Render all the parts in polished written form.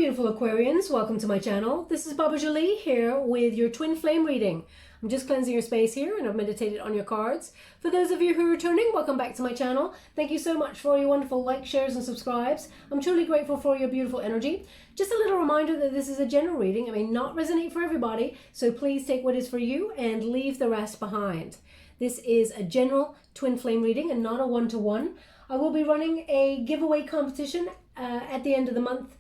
beautiful Aquarians, welcome to my channel. This is Baba Jolie here with your twin flame reading. I'm just cleansing your space here and I've meditated on your cards. For those of you who are returning, welcome back to my channel. Thank you so much for your wonderful likes, shares and subscribes. I'm truly grateful for your beautiful energy. Just a little reminder that this is a general reading. It may not resonate for everybody, so please take what is for you and leave the rest behind. This is a general twin flame reading and not a one-to-one. I will be running a giveaway competition at the end of the month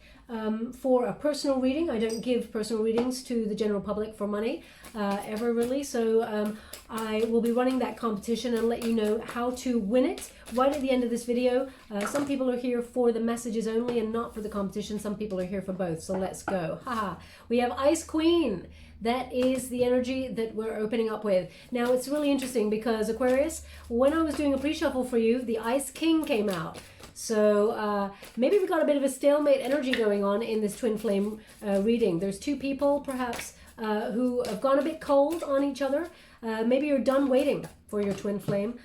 for a personal reading. I don't give personal readings to the general public for money ever really, so I will be running that competition and let you know how to win it right at the end of this video. Some people are here for the messages only and not for the competition. Some people are here for both, so let's go. Haha. We have Ice Queen. That is the energy that we're opening up with. Now it's really interesting because Aquarius, when I was doing a pre-shuffle for you, the Ice King came out. So maybe we got a bit of a stalemate energy going on in this twin flame reading. There's two people perhaps who have gone a bit cold on each other. Maybe you're done waiting for your twin flame.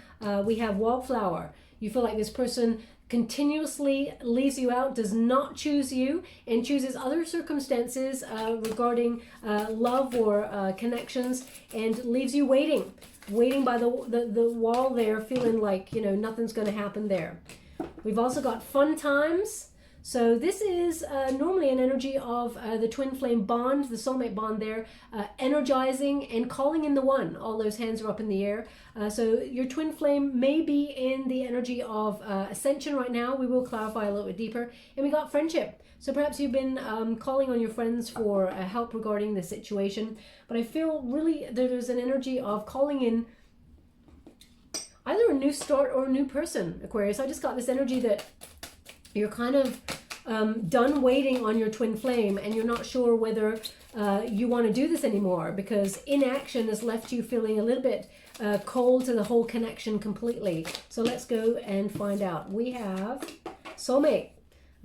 We have Wildflower. You feel like this person continuously leaves you out, does not choose you, and chooses other circumstances regarding love or connections, and leaves you waiting by the wall there, feeling like, you know, nothing's going to happen there. We've also got Fun Times. So this is normally an energy of the twin flame bond, the soulmate bond there, energizing and calling in the one. All those hands are up in the air. So your twin flame may be in the energy of ascension right now. We will clarify a little bit deeper. And we got friendship. So perhaps you've been calling on your friends for help regarding the situation. But I feel really there's an energy of calling in either a new start or a new person, Aquarius. I just got this energy that you're kind of done waiting on your twin flame and you're not sure whether you want to do this anymore because inaction has left you feeling a little bit cold to the whole connection completely. So let's go and find out. We have soulmate.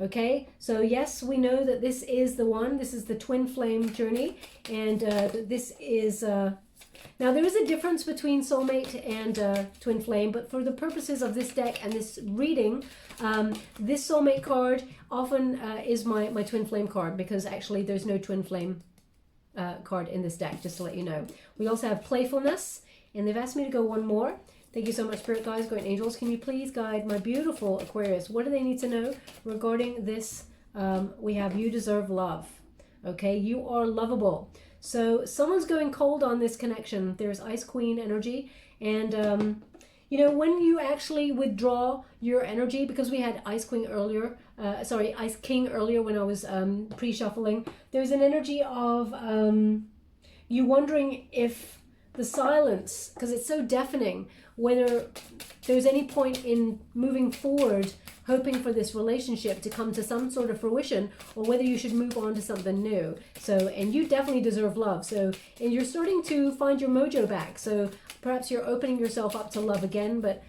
Okay, so yes, we know that this is the one. This is the twin flame journey, and this is... Now, there is a difference between soulmate and twin flame, but for the purposes of this deck and this reading, this soulmate card often is my twin flame card because actually there's no twin flame card in this deck, just to let you know. We also have playfulness, and they've asked me to go one more. Thank you so much, Spirit Guides, Guardian Angels. Can you please guide my beautiful Aquarius? What do they need to know regarding this? We have you deserve love. Okay, you are lovable. So someone's going cold on this connection. There's Ice Queen energy. And, you know, when you actually withdraw your energy, because we had Ice Queen earlier, Ice King earlier when I was pre-shuffling, there's an energy of you wondering if the silence, because it's so deafening, whether there's any point in moving forward hoping for this relationship to come to some sort of fruition, or whether you should move on to something new. So, and you definitely deserve love. So, and you're starting to find your mojo back. So perhaps you're opening yourself up to love again, but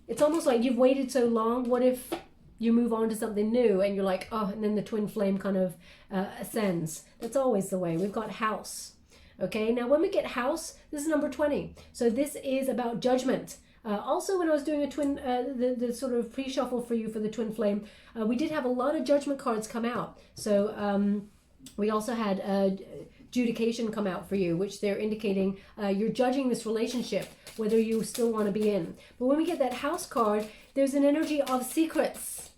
it's almost like you've waited so long. What if you move on to something new and you're like, oh, and then the twin flame kind of ascends. That's always the way. We've got House. Okay, now when we get House, this is number 20. So this is about judgment. Also, when I was doing a twin, the sort of pre-shuffle for you for the twin flame, we did have a lot of judgment cards come out. So we also had adjudication come out for you, which they're indicating you're judging this relationship, whether you still want to be in. But when we get that House card, there's an energy of secrets.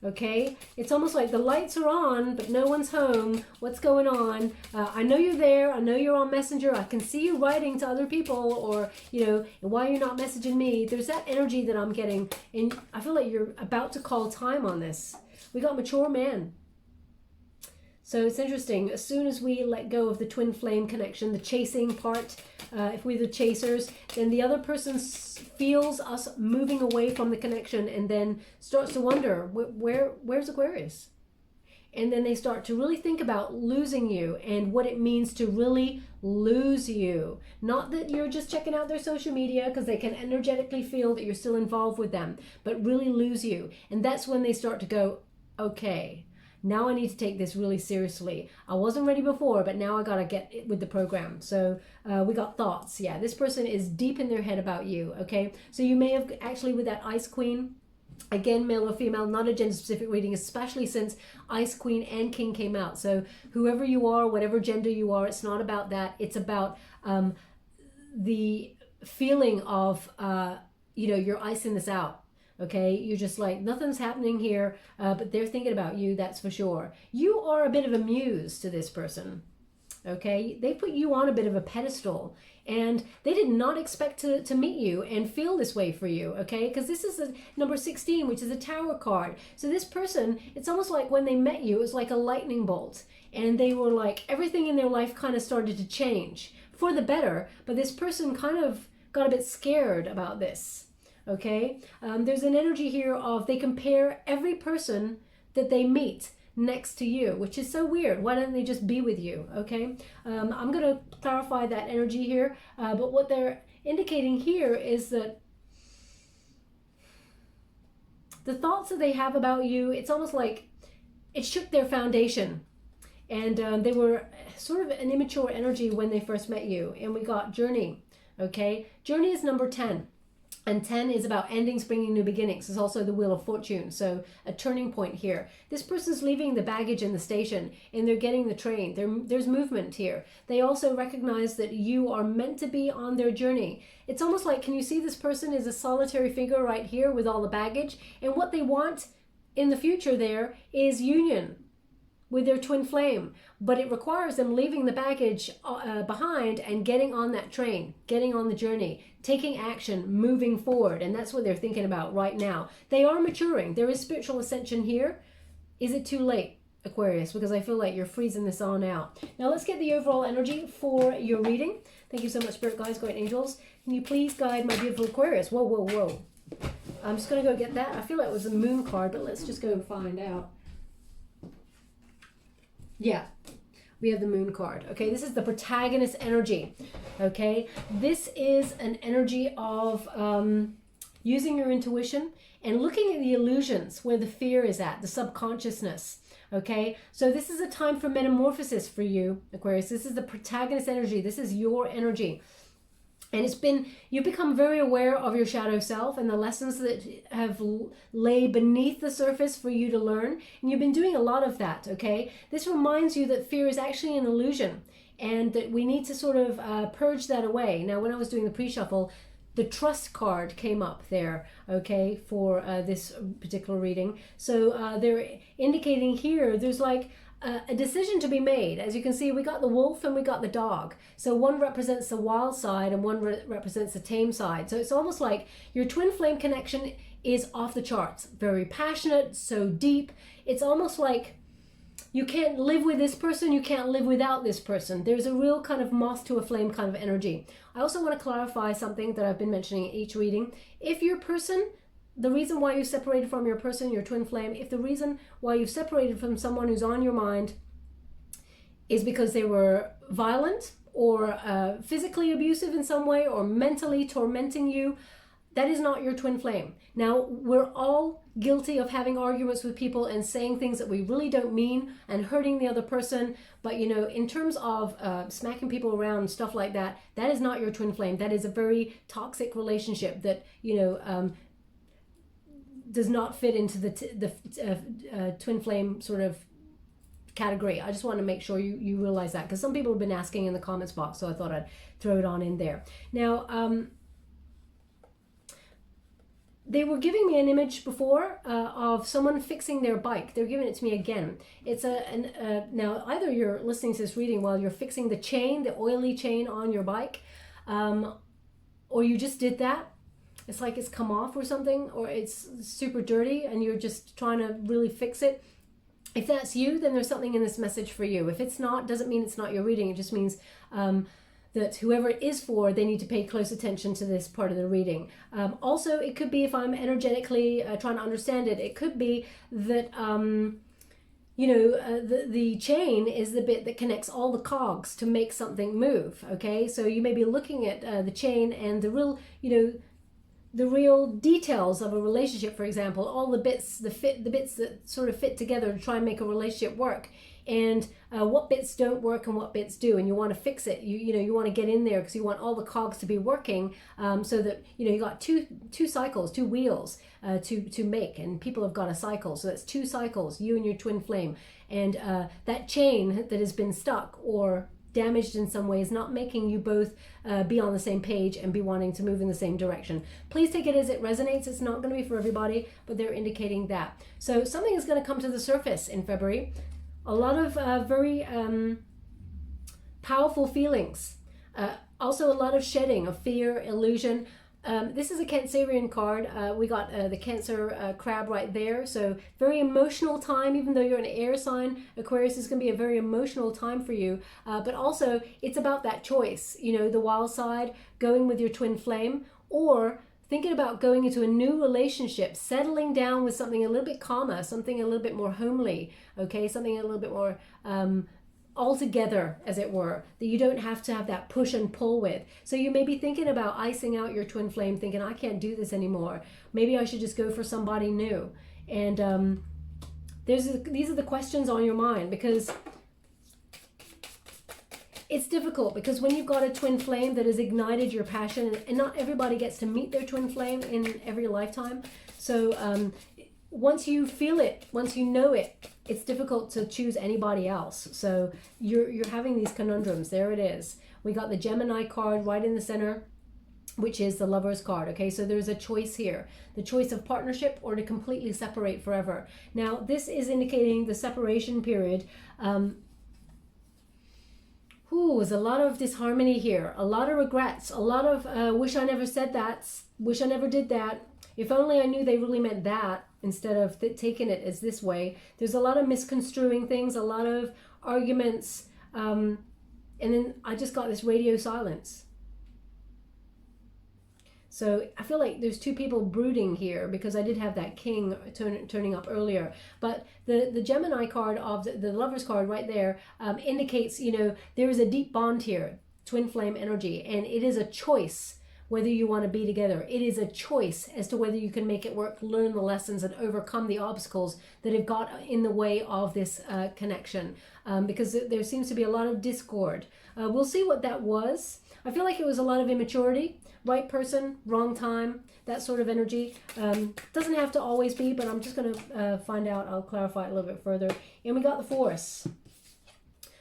Okay, it's almost like the lights are on, but no one's home. What's going on? I know you're there. I know you're on Messenger. I can see you writing to other people, or, you know, why you're not messaging me. There's that energy that I'm getting, and I feel like you're about to call time on this. We got Mature Man. So it's interesting. As soon as we let go of the twin flame connection, the chasing part, if we're the chasers, then the other person feels us moving away from the connection and then starts to wonder, where's Aquarius? And then they start to really think about losing you and what it means to really lose you. Not that you're just checking out their social media because they can energetically feel that you're still involved with them, but really lose you. And that's when they start to go, okay, now I need to take this really seriously. I wasn't ready before, but now I gotta get it with the program. So we got thoughts. Yeah, this person is deep in their head about you, okay? So you may have actually, with that Ice Queen, Again, male or female, not a gender specific reading, especially since Ice Queen and King came out. So whoever you are, whatever gender you are, it's not about that. It's about the feeling of, you're icing this out. Okay, you're just like, nothing's happening here, but they're thinking about you, that's for sure. You are a bit of a muse to this person. Okay, they put you on a bit of a pedestal, and they did not expect to meet you and feel this way for you. Okay, because this is the number 16, which is a Tower card. So this person, it's almost like when they met you, it was like a lightning bolt, and they were like, everything in their life kind of started to change for the better, but this person kind of got a bit scared about this. Okay, there's an energy here of they compare every person that they meet next to you, which is so weird. Why don't they just be with you? Okay, I'm going to clarify that energy here, but what they're indicating here is that the thoughts that they have about you, it's almost like it shook their foundation, and they were sort of an immature energy when they first met you. And we got Journey. Okay, Journey is number 10. And 10 is about endings, bringing new beginnings. It's also the Wheel of Fortune, so a turning point here. This person's leaving the baggage in the station, and they're getting the train. There's movement here. They also recognize that you are meant to be on their journey. It's almost like, can you see this person is a solitary figure right here with all the baggage? And what they want in the future there is union with their twin flame, but it requires them leaving the baggage behind and getting on that train, getting on the journey, taking action, moving forward. And that's what they're thinking about right now. They are maturing. There is spiritual ascension here. Is it too late, Aquarius? Because I feel like you're freezing this on out. Now let's get the overall energy for your reading. Thank you so much, Spirit Guides, Guardian Angels. Can you please guide my beautiful Aquarius? Whoa, whoa, whoa. I'm just going to go get that. I feel like it was a moon card, but let's just go and find out. Yeah, we have the moon card. Okay, this is the protagonist energy. Okay, this is an energy of using your intuition and looking at the illusions where the fear is at, the subconsciousness. Okay, so this is a time for metamorphosis for you, Aquarius. This is the protagonist energy. This is your energy. And you've become very aware of your shadow self and the lessons that have lay beneath the surface for you to learn. And you've been doing a lot of that, okay? This reminds you that fear is actually an illusion and that we need to sort of purge that away. Now, when I was doing the pre-shuffle, the trust card came up there, okay, for this particular reading. So they're indicating here, there's like a decision to be made. As you can see, we got the wolf and we got the dog. So one represents the wild side and one represents the tame side. So it's almost like your twin flame connection is off the charts. Very passionate, so deep. It's almost like you can't live with this person, you can't live without this person. There's a real kind of moth to a flame kind of energy. I also want to clarify something that I've been mentioning in each reading. If your person, the reason why you separated from your person, your twin flame, if the reason why you separated from someone who's on your mind is because they were violent or physically abusive in some way or mentally tormenting you, that is not your twin flame. Now, we're all guilty of having arguments with people and saying things that we really don't mean and hurting the other person. But, you know, in terms of smacking people around, stuff like that, that is not your twin flame. That is a very toxic relationship that, you know, does not fit into the twin flame sort of category. I just want to make sure you realize that, because some people have been asking in the comments box, so I thought I'd throw it on in there. Now, they were giving me an image before of someone fixing their bike. They're giving it to me again. It's now either you're listening to this reading while you're fixing the chain, the oily chain on your bike, or you just did that. It's like it's come off or something, or it's super dirty and you're just trying to really fix it. If that's you, then there's something in this message for you. If it's not, doesn't mean it's not your reading. It just means that whoever it is for, they need to pay close attention to this part of the reading. Also, it could be, if I'm energetically trying to understand it, it could be that, you know, the chain is the bit that connects all the cogs to make something move, okay? So you may be looking at the chain and the real, you know, the real details of a relationship, for example, all the bits, the bits that sort of fit together to try and make a relationship work. and what bits don't work and what bits do, and you want to fix it. You want to get in there because you want all the cogs to be working, so that you got two cycles, two wheels to make, and people have got a cycle, so that's 2 cycles, you and your twin flame, and that chain that has been stuck or damaged in some way is not making you both be on the same page and be wanting to move in the same direction. Please take it as it resonates. It's not going to be for everybody, but they're indicating that. So something is going to come to the surface in February. A lot of very powerful feelings. Also a lot of shedding of fear, illusion. This is a Cancerian card. We got the Cancer crab right there. So very emotional time, even though you're an air sign. Aquarius is going to be a very emotional time for you. But also it's about that choice, the wild side, going with your twin flame, or thinking about going into a new relationship, settling down with something a little bit calmer, something a little bit more homely, okay? Something a little bit more all together, as it were, that you don't have to have that push and pull with. So you may be thinking about icing out your twin flame, thinking, I can't do this anymore. Maybe I should just go for somebody new. And these are the questions on your mind, because it's difficult, because when you've got a twin flame that has ignited your passion, and not everybody gets to meet their twin flame in every lifetime. So once you feel it, once you know it, it's difficult to choose anybody else. So you're having these conundrums. There it is. We got the Gemini card right in the center, which is the Lover's card. Okay, so there's a choice here. The choice of partnership or to completely separate forever. Now, this is indicating the separation period. There's a lot of disharmony here. A lot of regrets. A lot of wish I never said that. Wish I never did that. If only I knew they really meant that, instead of taking it as this way. There's a lot of misconstruing things, a lot of arguments, and then I just got this radio silence. So I feel like there's 2 people brooding here, because I did have that king turning up earlier. But the Gemini card of the Lover's card right there indicates, there is a deep bond here, twin flame energy, and it is a choice whether you want to be together. It is a choice as to whether you can make it work, learn the lessons, and overcome the obstacles that have got in the way of this connection, because there seems to be a lot of discord. We'll see what that was. I feel like it was a lot of immaturity, right person, wrong time, that sort of energy. Doesn't have to always be, but I'm just going to find out. I'll clarify it a little bit further. And we got the Force.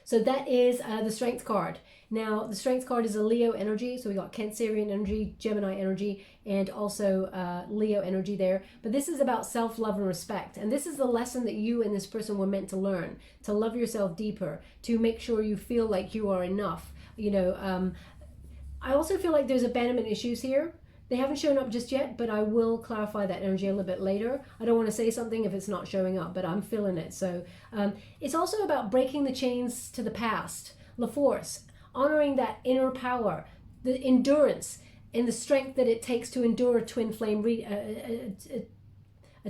So that is the Strength card. Now, the Strength card is a Leo energy. So we got Cancerian energy, Gemini energy, and also Leo energy there. But this is about self-love and respect. And this is the lesson that you and this person were meant to learn, to love yourself deeper, to make sure you feel like you are enough. I also feel like there's abandonment issues here. They haven't shown up just yet, but I will clarify that energy a little bit later. I don't want to say something if it's not showing up, but I'm feeling it. So it's also about breaking the chains to the past, La Force, honoring that inner power, the endurance, and the strength that it takes to endure a twin flame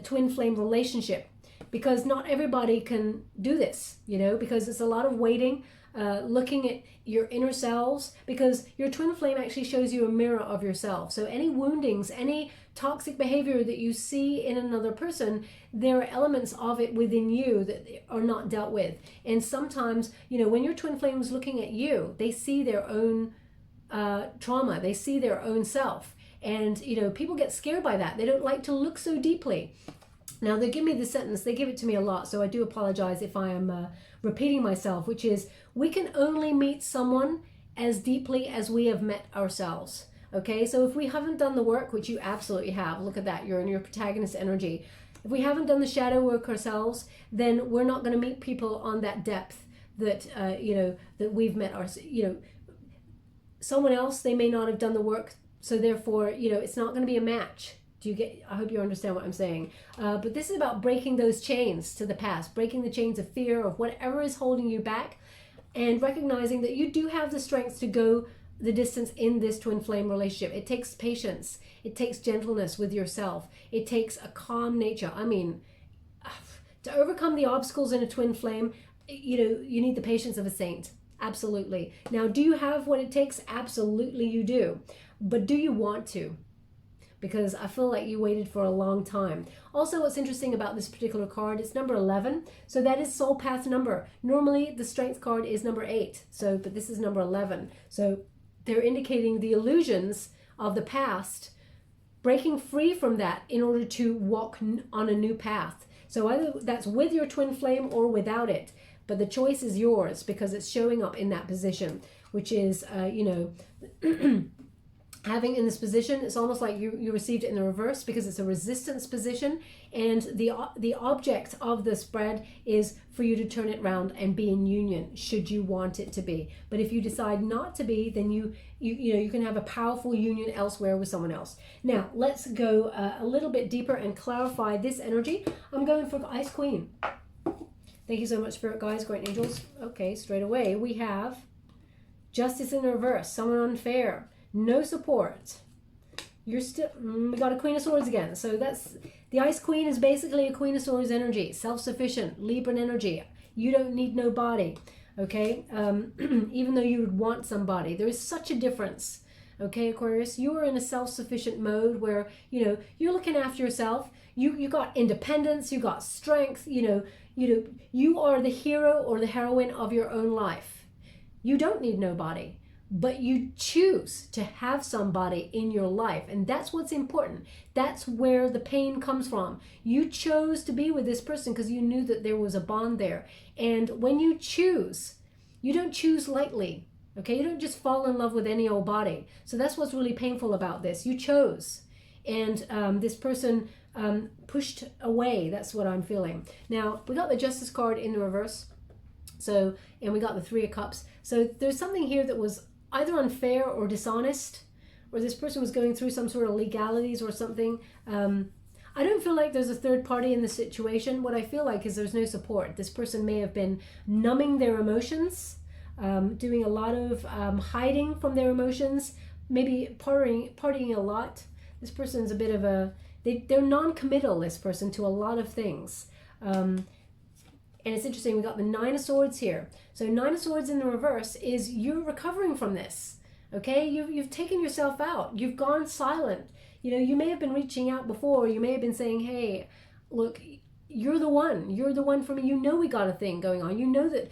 twin flame relationship, because not everybody can do this, because it's a lot of waiting, looking at your inner selves, because your twin flame actually shows you a mirror of yourself. So any woundings, any toxic behavior that you see in another person, there are elements of it within you that are not dealt with. And sometimes, when your twin flame is looking at you, they see their own trauma, they see their own self. And, people get scared by that. They don't like to look so deeply. Now, they give me the sentence, they give it to me a lot, so I do apologize if I am repeating myself, which is, we can only meet someone as deeply as we have met ourselves. Okay, so if we haven't done the work, which you absolutely have, look at that, you're in your protagonist energy. If we haven't done the shadow work ourselves, then we're not going to meet people on that depth that, that we've met someone else, they may not have done the work, so therefore, it's not going to be a match. I hope you understand what I'm saying. But this is about breaking those chains to the past, breaking the chains of fear, of whatever is holding you back, and recognizing that you do have the strength to go the distance in this twin flame relationship. It takes patience. It takes gentleness with yourself. It takes a calm nature. I mean, to overcome the obstacles in a twin flame, you need the patience of a saint. Absolutely. Now, do you have what it takes? Absolutely you do. But do you want to? because I feel like you waited for a long time. Also, what's interesting about this particular card, it's number 11. So that is soul path number. Normally, the strength card is number 8. So, but this is number 11. So they're indicating the illusions of the past, breaking free from that in order to walk on a new path. So either that's with your twin flame or without it, but the choice is yours because it's showing up in that position, which is, having in this position, it's almost like you received it in the reverse because it's a resistance position, and the object of the spread is for you to turn it around and be in union should you want it to be. But if you decide not to be, then you can have a powerful union elsewhere with someone else. Now let's go a little bit deeper and clarify this energy. I'm going for the Ice Queen. Thank you so much, Spirit Guides, Great Angels. Okay, straight away we have Justice in reverse, someone unfair. No support. You're still, we got a Queen of Swords again. So that's, the Ice Queen is basically a Queen of Swords energy, self-sufficient, Libran energy. You don't need nobody, okay? Even though you would want somebody. There is such a difference, okay, Aquarius? You are in a self-sufficient mode where, you're looking after yourself. You got independence, you got strength, you are the hero or the heroine of your own life. You don't need nobody. But you choose to have somebody in your life, and that's what's important. That's where the pain comes from. You chose to be with this person because you knew that there was a bond there. And when you choose, you don't choose lightly, okay? You don't just fall in love with any old body. So that's what's really painful about this. You chose, and this person pushed away. That's what I'm feeling. Now, we got the Justice card in the reverse. So, and we got the Three of Cups. So there's something here that was either unfair or dishonest, or this person was going through some sort of legalities or something. I don't feel like there's a third party in the situation. What I feel like is there's no support. This person may have been numbing their emotions, doing a lot of hiding from their emotions, maybe partying a lot. This person's a bit of a, they're non-committal, this person, to a lot of things. And it's interesting, we got the Nine of Swords here. So Nine of Swords in the reverse is you're recovering from this, okay? You've taken yourself out. You've gone silent. You may have been reaching out before. You may have been saying, hey, look, you're the one. You're the one for me. We got a thing going on. You know that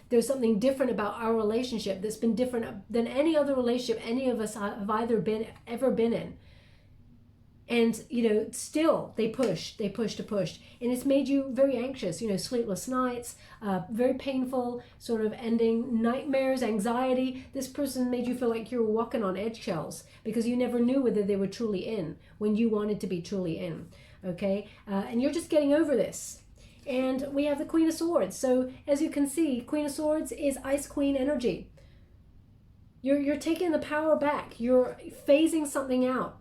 there's something different about our relationship that's been different than any other relationship any of us have ever been in. And, still they pushed. And it's made you very anxious, sleepless nights, very painful sort of ending, nightmares, anxiety. This person made you feel like you were walking on eggshells because you never knew whether they were truly in when you wanted to be truly in, okay? And you're just getting over this. And we have the Queen of Swords. So as you can see, Queen of Swords is Ice Queen energy. You're taking the power back. You're phasing something out.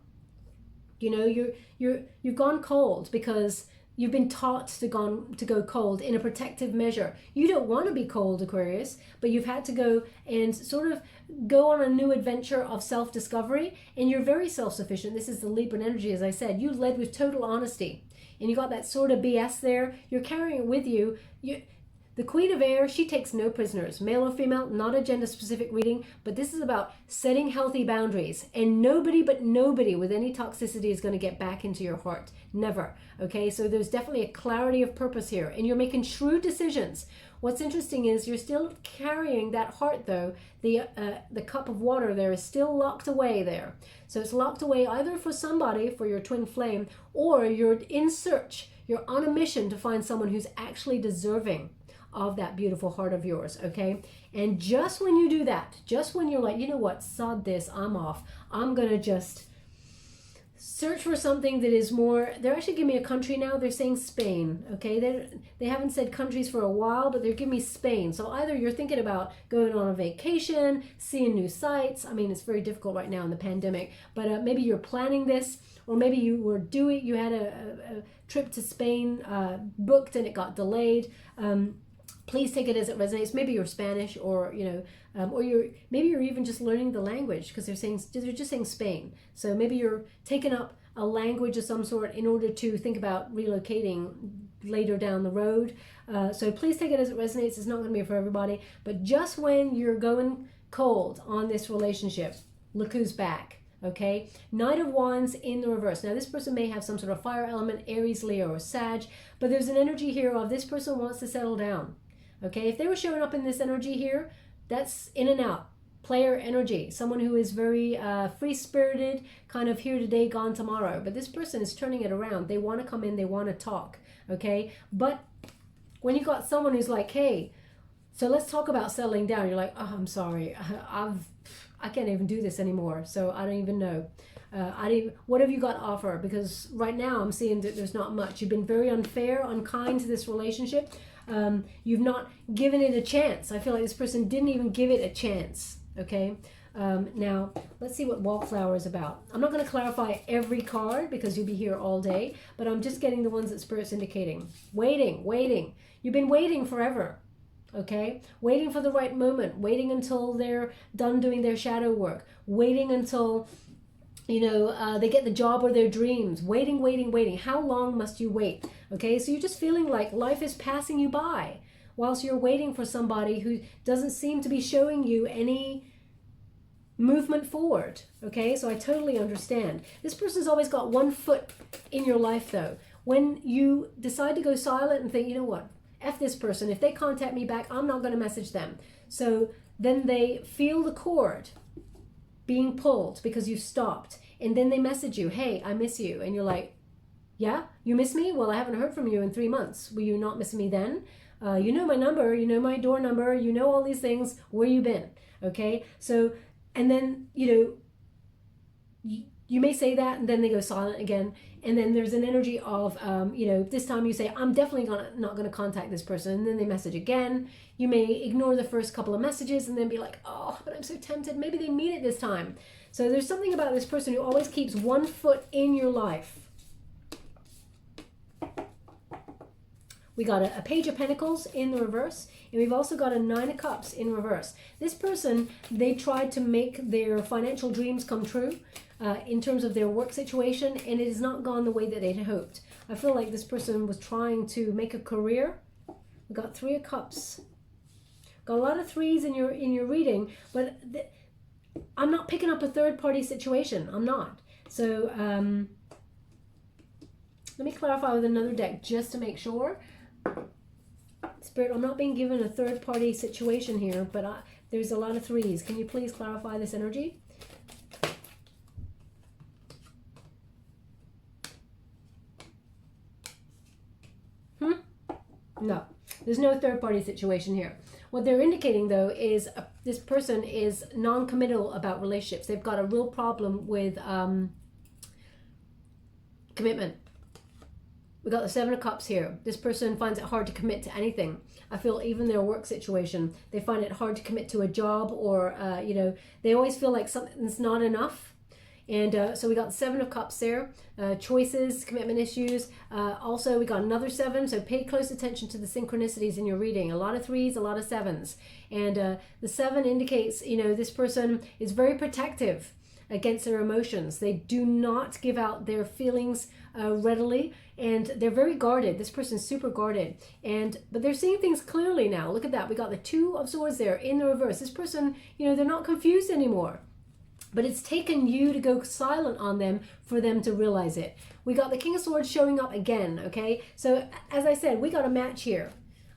You've gone cold because you've been taught to go cold in a protective measure. You don't want to be cold, Aquarius, but you've had to go and sort of go on a new adventure of self-discovery, and you're very self-sufficient. This is the Libran energy, as I said. You led with total honesty, and you got that sort of BS there. You're carrying it with you. The Queen of Air, she takes no prisoners, male or female, not a gender-specific reading, but this is about setting healthy boundaries. And nobody with any toxicity is going to get back into your heart. Never. Okay, so there's definitely a clarity of purpose here, and you're making shrewd decisions. What's interesting is you're still carrying that heart, though. The cup of water there is still locked away there. So it's locked away either for somebody, for your twin flame, or you're in search. You're on a mission to find someone who's actually deserving of that beautiful heart of yours, okay? And just when you do that, just when you're like, you know what, sod this, I'm off. I'm gonna just search for something that is more, they're actually giving me a country now. They're saying Spain, okay? They haven't said countries for a while, but they're giving me Spain. So either you're thinking about going on a vacation, seeing new sights. I mean, it's very difficult right now in the pandemic, but maybe you're planning this, or maybe you had a trip to Spain booked and it got delayed. Please take it as it resonates. Maybe you're Spanish, or maybe you're even just learning the language because they're just saying Spain. So maybe you're taking up a language of some sort in order to think about relocating later down the road. So please take it as it resonates. It's not going to be for everybody, but just when you're going cold on this relationship, look who's back. Okay, Knight of Wands in the reverse. Now this person may have some sort of fire element, Aries, Leo, or Sag, but there's an energy here of this person wants to settle down. Okay, if they were showing up in this energy here, that's in and out, player energy, someone who is very free-spirited, kind of here today, gone tomorrow. But this person is turning it around. They want to come in, they want to talk. Okay, but when you got someone who's like, hey, so let's talk about settling down, you're like, oh, I'm sorry, I can't even do this anymore, so I don't even know. What have you got to offer? Because right now I'm seeing that there's not much. You've been very unfair, unkind to this relationship. You've not given it a chance. I feel like this person didn't even give it a chance. Okay. Now let's see what Wallflower is about. I'm not going to clarify every card because you'll be here all day, but I'm just getting the ones that Spirit's indicating. Waiting. You've been waiting forever. Okay, waiting for the right moment, waiting until they're done doing their shadow work, waiting until, you know, they get the job or their dreams, waiting. How long must you wait? Okay, so you're just feeling like life is passing you by whilst you're waiting for somebody who doesn't seem to be showing you any movement forward. Okay, so I totally understand. This person's always got one foot in your life though. When you decide to go silent and think, you know what, F this person, if they contact me back, I'm not going to message them. So then they feel the cord being pulled because you stopped. And then they message you, hey, I miss you. And you're like, yeah, you miss me? Well, I haven't heard from you in 3 months. Will you not miss me then? You know my number, you know my door number, you know all these things. Where you been? Okay, so, and then, you know, you may say that and then they go silent again. And then there's an energy of, you know, this time you say, I'm definitely not going to contact this person. And then they message again. You may ignore the first couple of messages and then be like, oh, but I'm so tempted. Maybe they mean it this time. So there's something about this person who always keeps one foot in your life. We got a Page of Pentacles in the reverse. And we've also got a Nine of Cups in reverse. This person, they tried to make their financial dreams come true. In terms of their work situation, and it has not gone the way that they'd hoped. I feel like this person was trying to make a career. We got Three of Cups. Got a lot of threes in your reading, but I'm not picking up a third-party situation. I'm not. So let me clarify with another deck just to make sure. Spirit, I'm not being given a third-party situation here, but there's a lot of threes. Can you please clarify this energy? No, there's no third-party situation here. What they're indicating, though, is this person is non-committal about relationships. They've got a real problem with commitment. We got the Seven of Cups here. This person finds it hard to commit to anything. I feel even their work situation, they find it hard to commit to a job or, you know, they always feel like something's not enough. And so we got the Seven of Cups there, choices, commitment issues. Also, we got another seven, so pay close attention to the synchronicities in your reading. A lot of threes, a lot of sevens. And the seven indicates, you know, this person is very protective against their emotions. They do not give out their feelings readily, and they're very guarded. This person's super guarded, but they're seeing things clearly now. Look at that. We got the Two of Swords there in the reverse. This person, you know, they're not confused anymore. But it's taken you to go silent on them for them to realize it. We got the King of Swords showing up again, okay? So, as I said, we got a match here.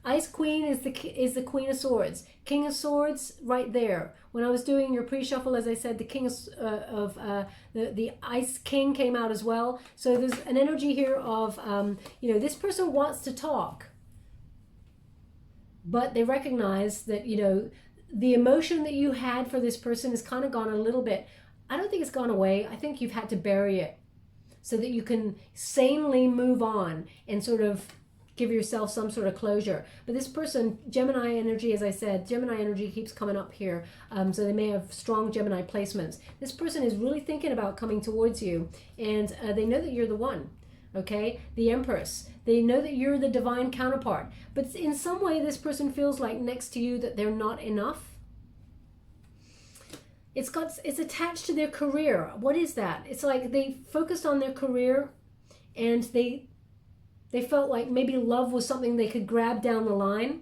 Ice Queen is the Queen of Swords. King of Swords right there. When I was doing your pre-shuffle, as I said, the King of the Ice King came out as well. So there's an energy here of, you know, this person wants to talk. But they recognize that, you know, the emotion that you had for this person has kind of gone a little bit. I don't think it's gone away. I think you've had to bury it so that you can sanely move on and sort of give yourself some sort of closure. But this person, Gemini energy, as I said, Gemini energy keeps coming up here. So they may have strong Gemini placements. This person is really thinking about coming towards you, and they know that you're the one. Okay, the Empress. They know that you're the divine counterpart. But in some way, this person feels like next to you that they're not enough. It's attached to their career. What is that? It's like they focused on their career, and they felt like maybe love was something they could grab down the line.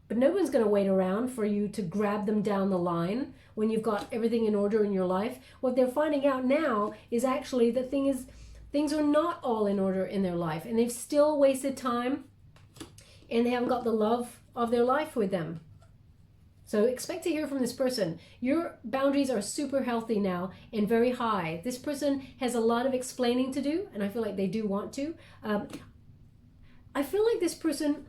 but no one's going to wait around for you to grab them down the line when you've got everything in order in your life. What they're finding out now is actually the thing is, things are not all in order in their life, and they've still wasted time, and they haven't got the love of their life with them. So expect to hear from this person. Your boundaries are super healthy now and very high. This person has a lot of explaining to do, and I feel like they do want to. I feel like this person,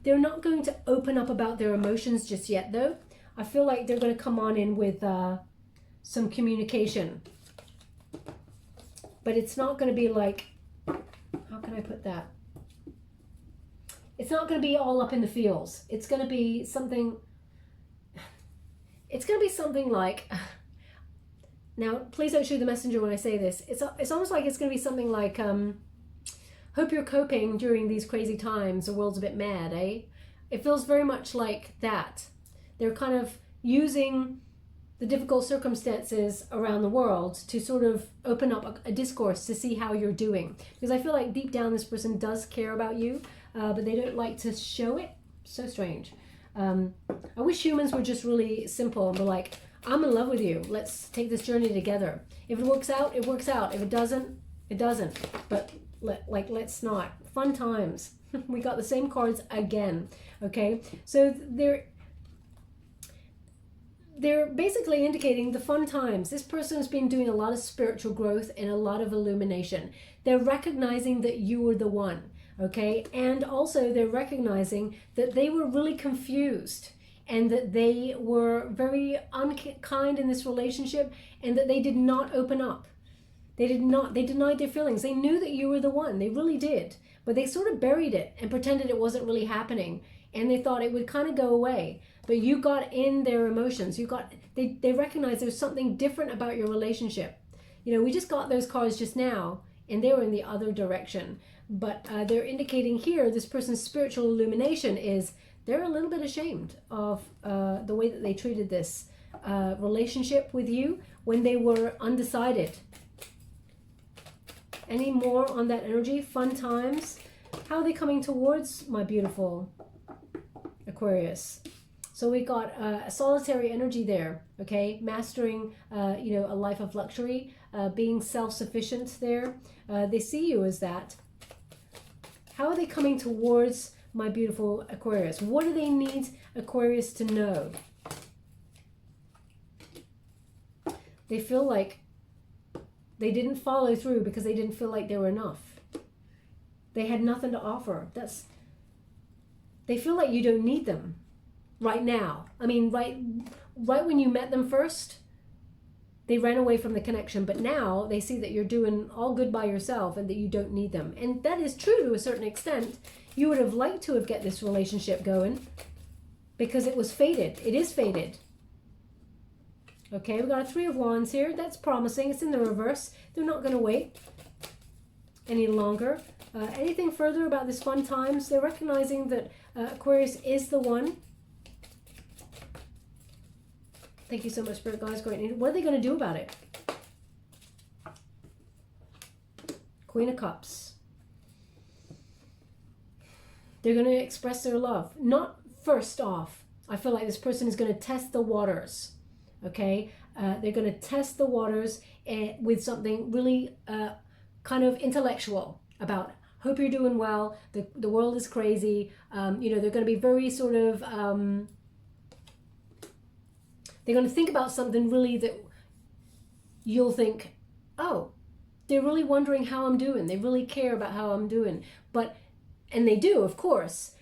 they're not going to open up about their emotions just yet, though. I feel like they're going to come on in with some communication. But it's not going to be like, how can I put that? It's not going to be all up in the feels. It's going to be something... It's going to be something like, now please don't shoot the messenger when I say this. It's almost like it's going to be something like, hope you're coping during these crazy times. The world's a bit mad, eh? It feels very much like that. They're kind of using the difficult circumstances around the world to sort of open up a discourse to see how you're doing. Because I feel like deep down this person does care about you, but they don't like to show it. So strange. I wish humans were just really simple and be like, I'm in love with you. Let's take this journey together. If it works out, it works out. If it doesn't, it doesn't. But let's not. Fun times. We got the same cards again. Okay, so they're basically indicating the fun times. This person has been doing a lot of spiritual growth and a lot of illumination. They're recognizing that you are the one. Okay, and also they're recognizing that they were really confused and that they were very unkind in this relationship, and that they did not open up. They denied their feelings. They knew that you were the one. They really did. But they sort of buried it and pretended it wasn't really happening. And they thought it would kind of go away. But you got in their emotions. They recognized there's something different about your relationship. You know, we just got those cards just now, and they were in the other direction. But they're indicating here, this person's spiritual illumination is they're a little bit ashamed of the way that they treated this relationship with you when they were undecided. Any more on that energy? Fun times. How are they coming towards my beautiful Aquarius? So we got a solitary energy there, okay? Mastering, a life of luxury, being self-sufficient there. They see you as that. How are they coming towards my beautiful Aquarius? What do they need Aquarius to know? They feel like they didn't follow through because they didn't feel like they were enough. They had nothing to offer. They feel like you don't need them right now. I mean, right when you met them first, they ran away from the connection, but now they see that you're doing all good by yourself and that you don't need them. And that is true to a certain extent. You would have liked to have get this relationship going because it was fated. It is fated. Okay, we've got a 3 of Wands here. That's promising. It's in the reverse. They're not going to wait any longer. Anything further about this fun times? They're recognizing that Aquarius is the one. Thank you so much, Spirit Guides. Great. What are they going to do about it? Queen of Cups. They're going to express their love. Not first off. I feel like this person is going to test the waters. Okay? They're going to test the waters with something really kind of intellectual about, hope you're doing well. The world is crazy. They're going to be very sort of... they're going to think about something really that you'll think, oh, they're really wondering how I'm doing. They really care about how I'm doing. And they do, of course,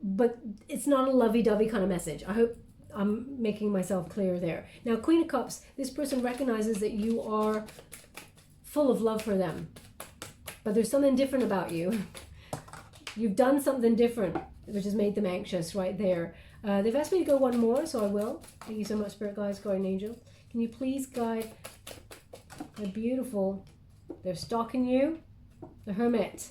but it's not a lovey-dovey kind of message. I hope I'm making myself clear there. Now, Queen of Cups, this person recognizes that you are full of love for them, but there's something different about you. You've done something different, which has made them anxious right there. They've asked me to go one more, so I will. Thank you so much, Spirit Guides, Guardian Angel. Can you please guide? They're beautiful. They're stalking you. The Hermit.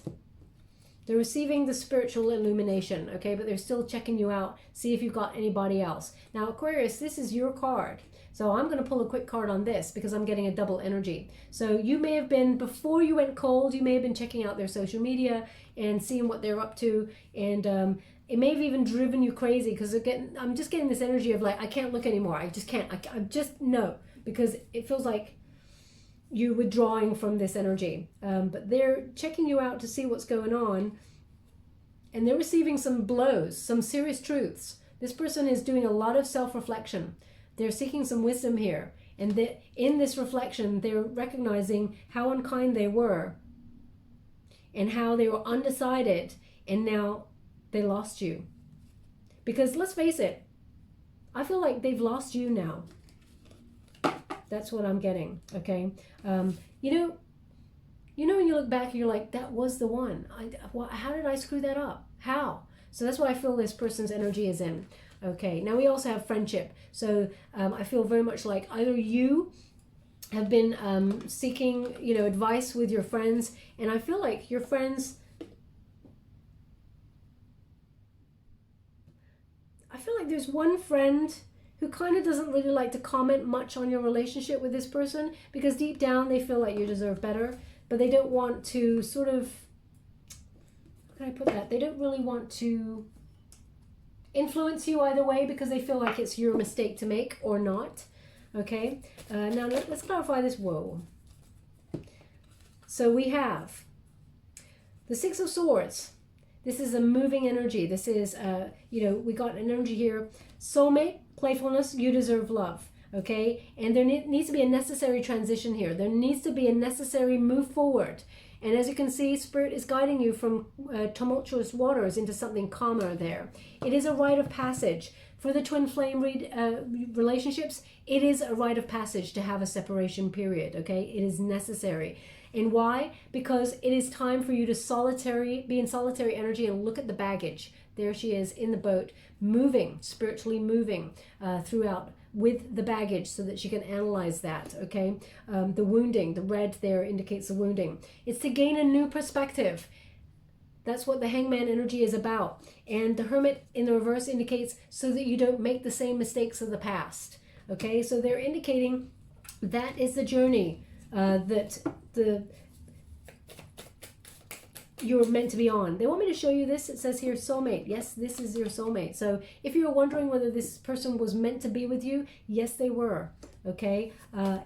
They're receiving the spiritual illumination, okay? But they're still checking you out. See if you've got anybody else. Now, Aquarius, this is your card. So I'm going to pull a quick card on this because I'm getting a double energy. So you may have been, before you went cold, you may have been checking out their social media and seeing what they're up to. And it may have even driven you crazy, because I'm just getting this energy of like, I can't look anymore. I just can't. I'm just, no, because it feels like you're withdrawing from this energy. But they're checking you out to see what's going on, and they're receiving some blows, some serious truths. This person is doing a lot of self-reflection. They're seeking some wisdom here. And that in this reflection, they're recognizing how unkind they were and how they were undecided, and now they lost you. Because let's face it, I feel like they've lost you now. That's what I'm getting, okay? You know when you look back and you're like, that was the one. How did I screw that up? How? So that's what I feel this person's energy is in. Okay, now we also have friendship. So I feel very much like either you have been seeking, advice with your friends, and I feel like your friends, I feel like there's one friend who kind of doesn't really like to comment much on your relationship with this person, because deep down they feel like you deserve better, but they don't want to sort of, how can I put that? They don't really want to influence you either way, because they feel like it's your mistake to make or not. Okay, now let's clarify this. Whoa. So we have the Six of Swords. This is a moving energy. This is, we got an energy here. Soulmate, playfulness, you deserve love. Okay, and there needs to be a necessary transition here. There needs to be a necessary move forward. And as you can see, Spirit is guiding you from tumultuous waters into something calmer there. It is a rite of passage. For the twin flame relationships, it is a rite of passage to have a separation period, okay? It is necessary. And why? Because it is time for you to be in solitary energy and look at the baggage. There she is in the boat, moving, spiritually moving throughout with the baggage, so that she can analyze that, okay? The wounding, the red there indicates the wounding. It's to gain a new perspective. That's what the Hangman energy is about. And the Hermit in the reverse indicates so that you don't make the same mistakes of the past, okay? So they're indicating that is the journey that you're meant to be on. They want me to show you this. It says here soulmate. Yes, this is your soulmate. So if you're wondering whether this person was meant to be with you, yes, they were. Okay.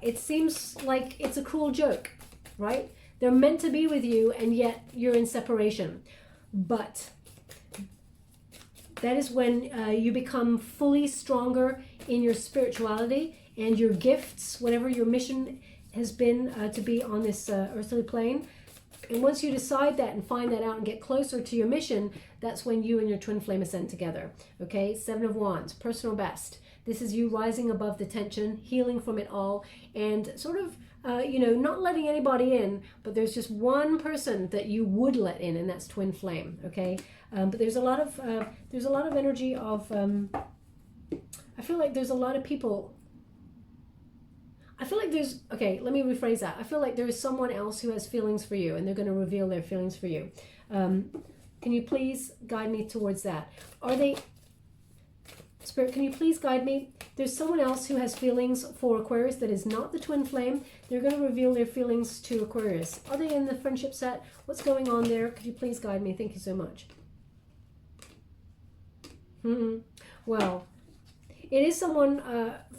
It seems like it's a cruel joke, right? They're meant to be with you, and yet you're in separation. But that is when you become fully stronger in your spirituality and your gifts, whatever your mission has been to be on this earthly plane. And once you decide that and find that out and get closer to your mission, that's when you and your twin flame ascend together. Okay, Seven of Wands, personal best. This is you rising above the tension, healing from it all, and sort of, not letting anybody in, but there's just one person that you would let in, and that's twin flame. Okay, but there's a lot of energy of. I feel like there's a lot of people. I feel like let me rephrase that. I feel like there is someone else who has feelings for you, and they're going to reveal their feelings for you. Can you please guide me towards that? Spirit, can you please guide me? There's someone else who has feelings for Aquarius that is not the twin flame. They're going to reveal their feelings to Aquarius. Are they in the friendship set? What's going on there? Could you please guide me? Thank you so much. Well, it is someone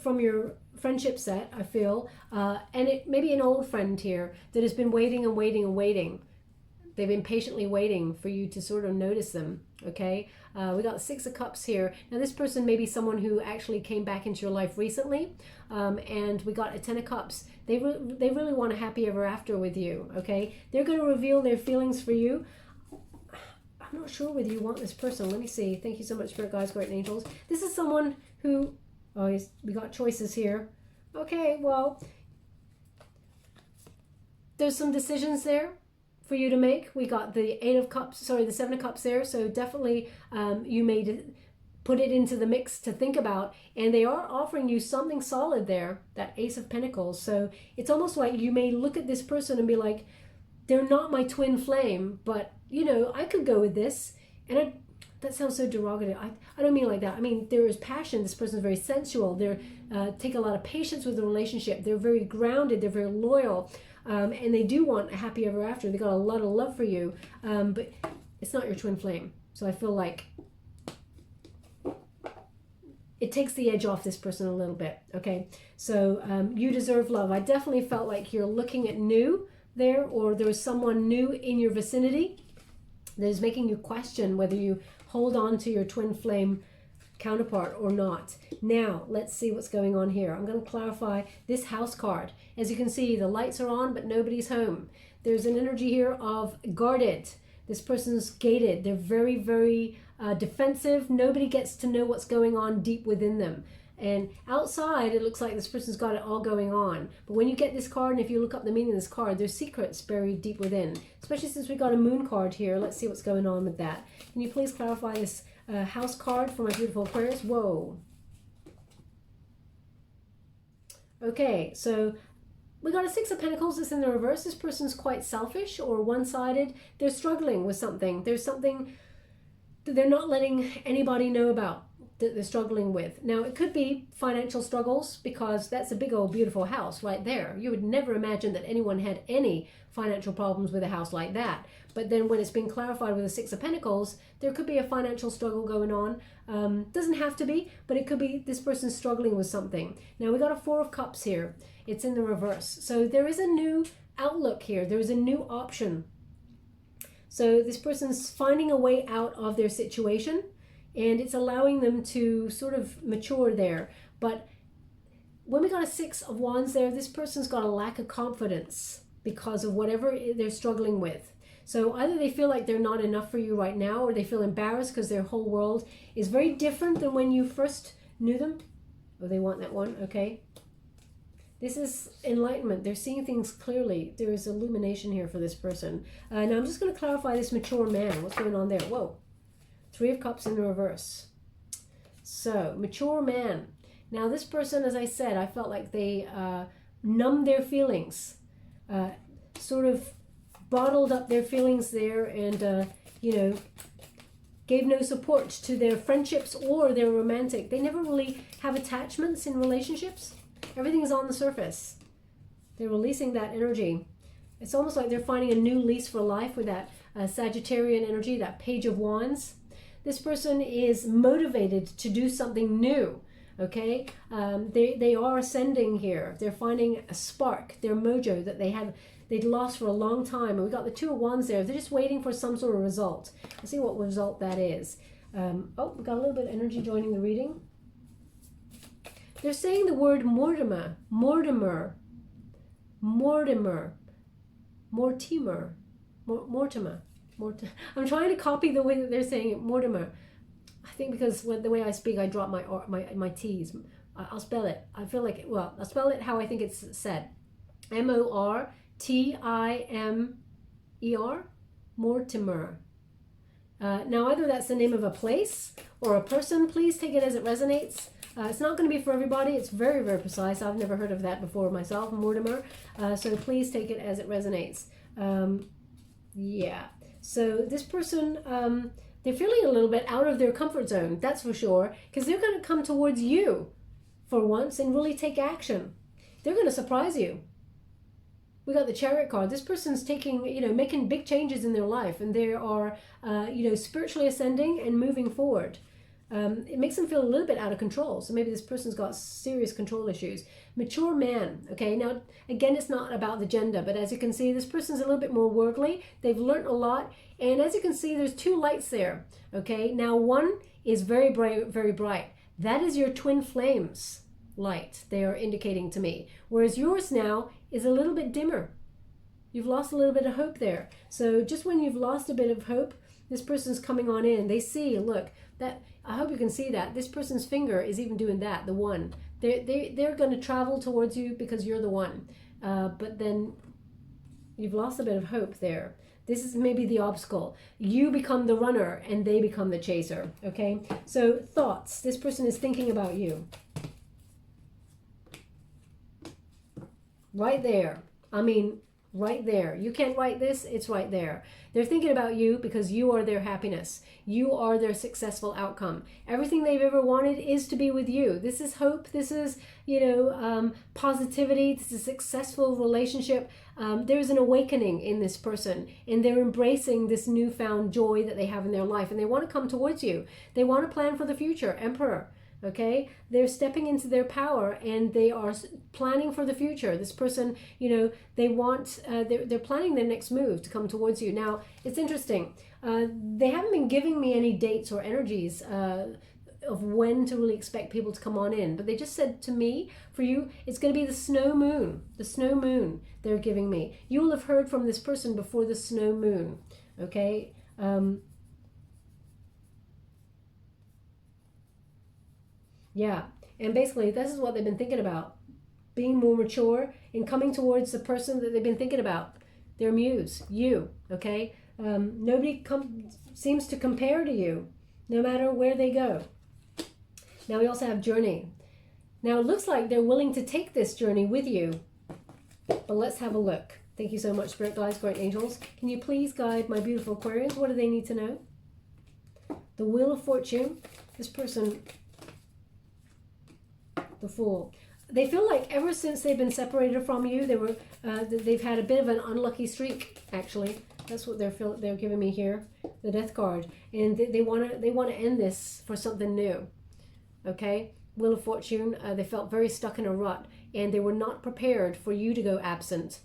from your friendship set, I feel, and it may be an old friend here that has been waiting and waiting and waiting. They've been patiently waiting for you to sort of notice them, okay? We got the Six of Cups here. Now this person may be someone who actually came back into your life recently, and we got a Ten of Cups. They really want a happy ever after with you, okay? They're going to reveal their feelings for you. I'm not sure whether you want this person. Let me see. Thank you so much, Spirit Guides, Great Angels. This is someone who... Oh, yes, we got choices here. Okay, well, there's some decisions there for you to make. We got the the Seven of Cups there. So definitely you may put it into the mix to think about. And they are offering you something solid there, that Ace of Pentacles. So it's almost like you may look at this person and be like, they're not my twin flame, but, I could go with this. And that sounds so derogative. I don't mean like that. I mean, there is passion. This person is very sensual. They take a lot of patience with the relationship. They're very grounded. They're very loyal. And they do want a happy ever after. They got a lot of love for you. But it's not your twin flame. So I feel like it takes the edge off this person a little bit, okay? So you deserve love. I definitely felt like you're looking at new there, or there was someone new in your vicinity that is making you question whether you hold on to your twin flame counterpart or not. Now, let's see what's going on here. I'm going to clarify this house card. As you can see, the lights are on, but nobody's home. There's an energy here of guarded. This person's gated. They're very, very defensive. Nobody gets to know what's going on deep within them. And outside, it looks like this person's got it all going on. But when you get this card, and if you look up the meaning of this card, there's secrets buried deep within. Especially since we got a moon card here. Let's see what's going on with that. Can you please clarify this house card for my beautiful Aquarius? Whoa. Okay, so we got a Six of Pentacles that's in the reverse. This person's quite selfish or one-sided. They're struggling with something. There's something that they're not letting anybody know about that they're struggling with. Now, it could be financial struggles, because that's a big old beautiful house right there. You would never imagine that anyone had any financial problems with a house like that. But then when it's been clarified with the Six of Pentacles, there could be a financial struggle going on. Doesn't have to be, but it could be this person's struggling with something. Now, we got a Four of Cups here. It's in the reverse. So there is a new outlook here. There is a new option. So this person's finding a way out of their situation, and it's allowing them to sort of mature there. But when we got a Six of Wands there, this person's got a lack of confidence because of whatever they're struggling with. So either they feel like they're not enough for you right now, or they feel embarrassed because their whole world is very different than when you first knew them. Oh, they want that one. Okay. This is enlightenment. They're seeing things clearly. There is illumination here for this person. Now I'm just going to clarify this mature man. What's going on there? Whoa. Three of Cups in the reverse. So, mature man. Now this person, as I said, I felt like they numbed their feelings. Sort of bottled up their feelings there, and, you know, gave no support to their friendships or their romantic. They never really have attachments in relationships. Everything is on the surface. They're releasing that energy. It's almost like they're finding a new lease for life with that Sagittarian energy, that Page of Wands. This person is motivated to do something new, okay? They are ascending here. They're finding a spark, their mojo that they'd lost for a long time. And we got the Two of Wands there. They're just waiting for some sort of result. Let's see what result that is. Oh, we got a little bit of energy joining the reading. They're saying the word Mortimer, Mortimer, Mortimer, Mortimer, Mortimer. I'm trying to copy the way that they're saying it, Mortimer. I think because the way I speak, I drop my T's. I'll spell it. I feel like, well, I'll spell it how I think it's said. Mortimer, Mortimer. Now, either that's the name of a place or a person. Please take it as it resonates. It's not going to be for everybody. It's very, very precise. I've never heard of that before myself, Mortimer. So please take it as it resonates. Yeah. So this person, they're feeling a little bit out of their comfort zone, that's for sure, because they're going to come towards you for once and really take action. They're going to surprise you. We got the Chariot card. This person's taking, making big changes in their life, and they are, spiritually ascending and moving forward. It makes them feel a little bit out of control. So maybe this person's got serious control issues. Mature man. Okay, now, again, it's not about the gender, but as you can see, this person's a little bit more worldly. They've learned a lot. And as you can see, there's two lights there. Okay, now one is very bright, very bright. That is your twin flames light they are indicating to me. Whereas yours now is a little bit dimmer. You've lost a little bit of hope there. So just when you've lost a bit of hope, this person's coming on in. They see, look, that I hope you can see that. This person's finger is even doing that, the one. They're going to travel towards you because you're the one. But then you've lost a bit of hope there. This is maybe the obstacle. You become the runner and they become the chaser, okay? So thoughts. This person is thinking about you. Right there. I mean, right there. You can't write this, it's right there. They're thinking about you because you are their happiness. You are their successful outcome. Everything they've ever wanted is to be with you. This is hope. This is, positivity. This is a successful relationship. There's an awakening in this person, and they're embracing this newfound joy that they have in their life, and they want to come towards you. They want to plan for the future. Emperor. Okay, they're stepping into their power and they are planning for the future. This person, you know, they want, they're planning their next move to come towards you. Now, it's interesting. They haven't been giving me any dates or energies of when to really expect people to come on in, but they just said to me, for you, it's going to be the snow moon. The snow moon they're giving me. You will have heard from this person before the snow moon. Okay. Yeah, and basically this is what they've been thinking about, being more mature and coming towards the person that they've been thinking about, their muse, you, okay? Nobody seems to compare to you, no matter where they go. Now we also have journey. Now it looks like they're willing to take this journey with you, but let's have a look. Thank you so much, Spirit Guides, Great Angels. Can you please guide my beautiful Aquarians? What do they need to know? The Wheel of Fortune. This person... the Fool. They feel like ever since they've been separated from you, they've had a bit of an unlucky streak. Actually, that's what they're giving me here, the Death card, and they want to end this for something new. Okay, Wheel of Fortune. They felt very stuck in a rut, and they were not prepared for you to go absent.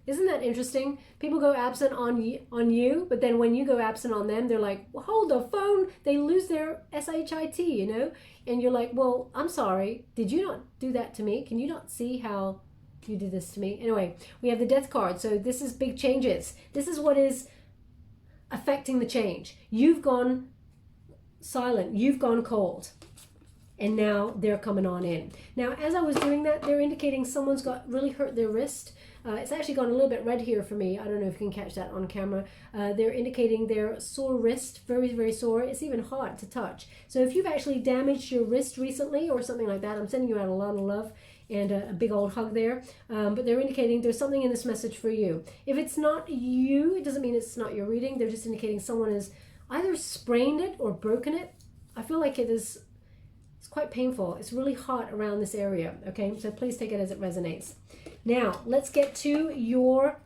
Isn't that interesting? People go absent on you, but then when you go absent on them, they're like, well, hold the phone. They lose their SHIT, you know? And you're like, well, I'm sorry. Did you not do that to me? Can you not see how you did this to me? Anyway, we have the Death card. So this is big changes. This is what is affecting the change. You've gone silent. You've gone cold. And now they're coming on in. Now, as I was doing that, they're indicating someone's got really hurt their wrist. It's actually gone a little bit red here for me. I don't know if you can catch that on camera. They're indicating their sore wrist, very, very sore. It's even hard to touch. So if you've actually damaged your wrist recently or something like that, I'm sending you out a lot of love and a big old hug there. But they're indicating there's something in this message for you. If it's not you, it doesn't mean it's not your reading. They're just indicating someone has either sprained it or broken it. I feel like it's quite painful. It's really hot around this area. Okay, so please take it as it resonates. Now, let's get to your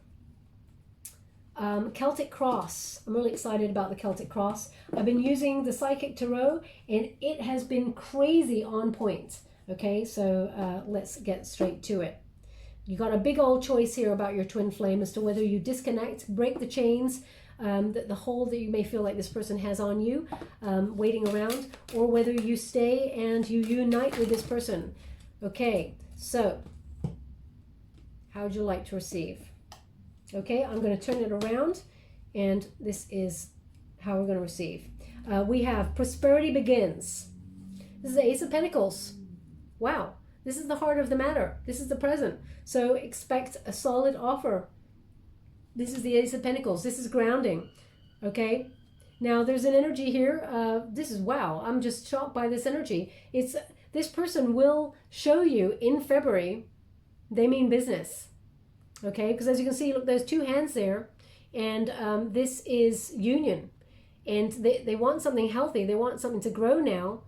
Celtic Cross. I'm really excited about the Celtic Cross. I've been using the Psychic Tarot, and it has been crazy on point. Okay, so let's get straight to it. You got a big old choice here about your twin flame as to whether you disconnect, break the chains, the hold that you may feel like this person has on you, waiting around, or whether you stay and you unite with this person. Okay, so how would you like to receive? Okay, I'm going to turn it around, and this is how we're going to receive. We have Prosperity Begins. This is the Ace of Pentacles. Wow, this is the heart of the matter. This is the present. So expect a solid offer. This is the Ace of Pentacles. This is grounding. Okay, now there's an energy here. This is, wow, I'm just shocked by this energy. It's this person will show you in February they mean business. Okay, because as you can see, look, there's two hands there, and this is union, and they want something healthy. They want something to grow now.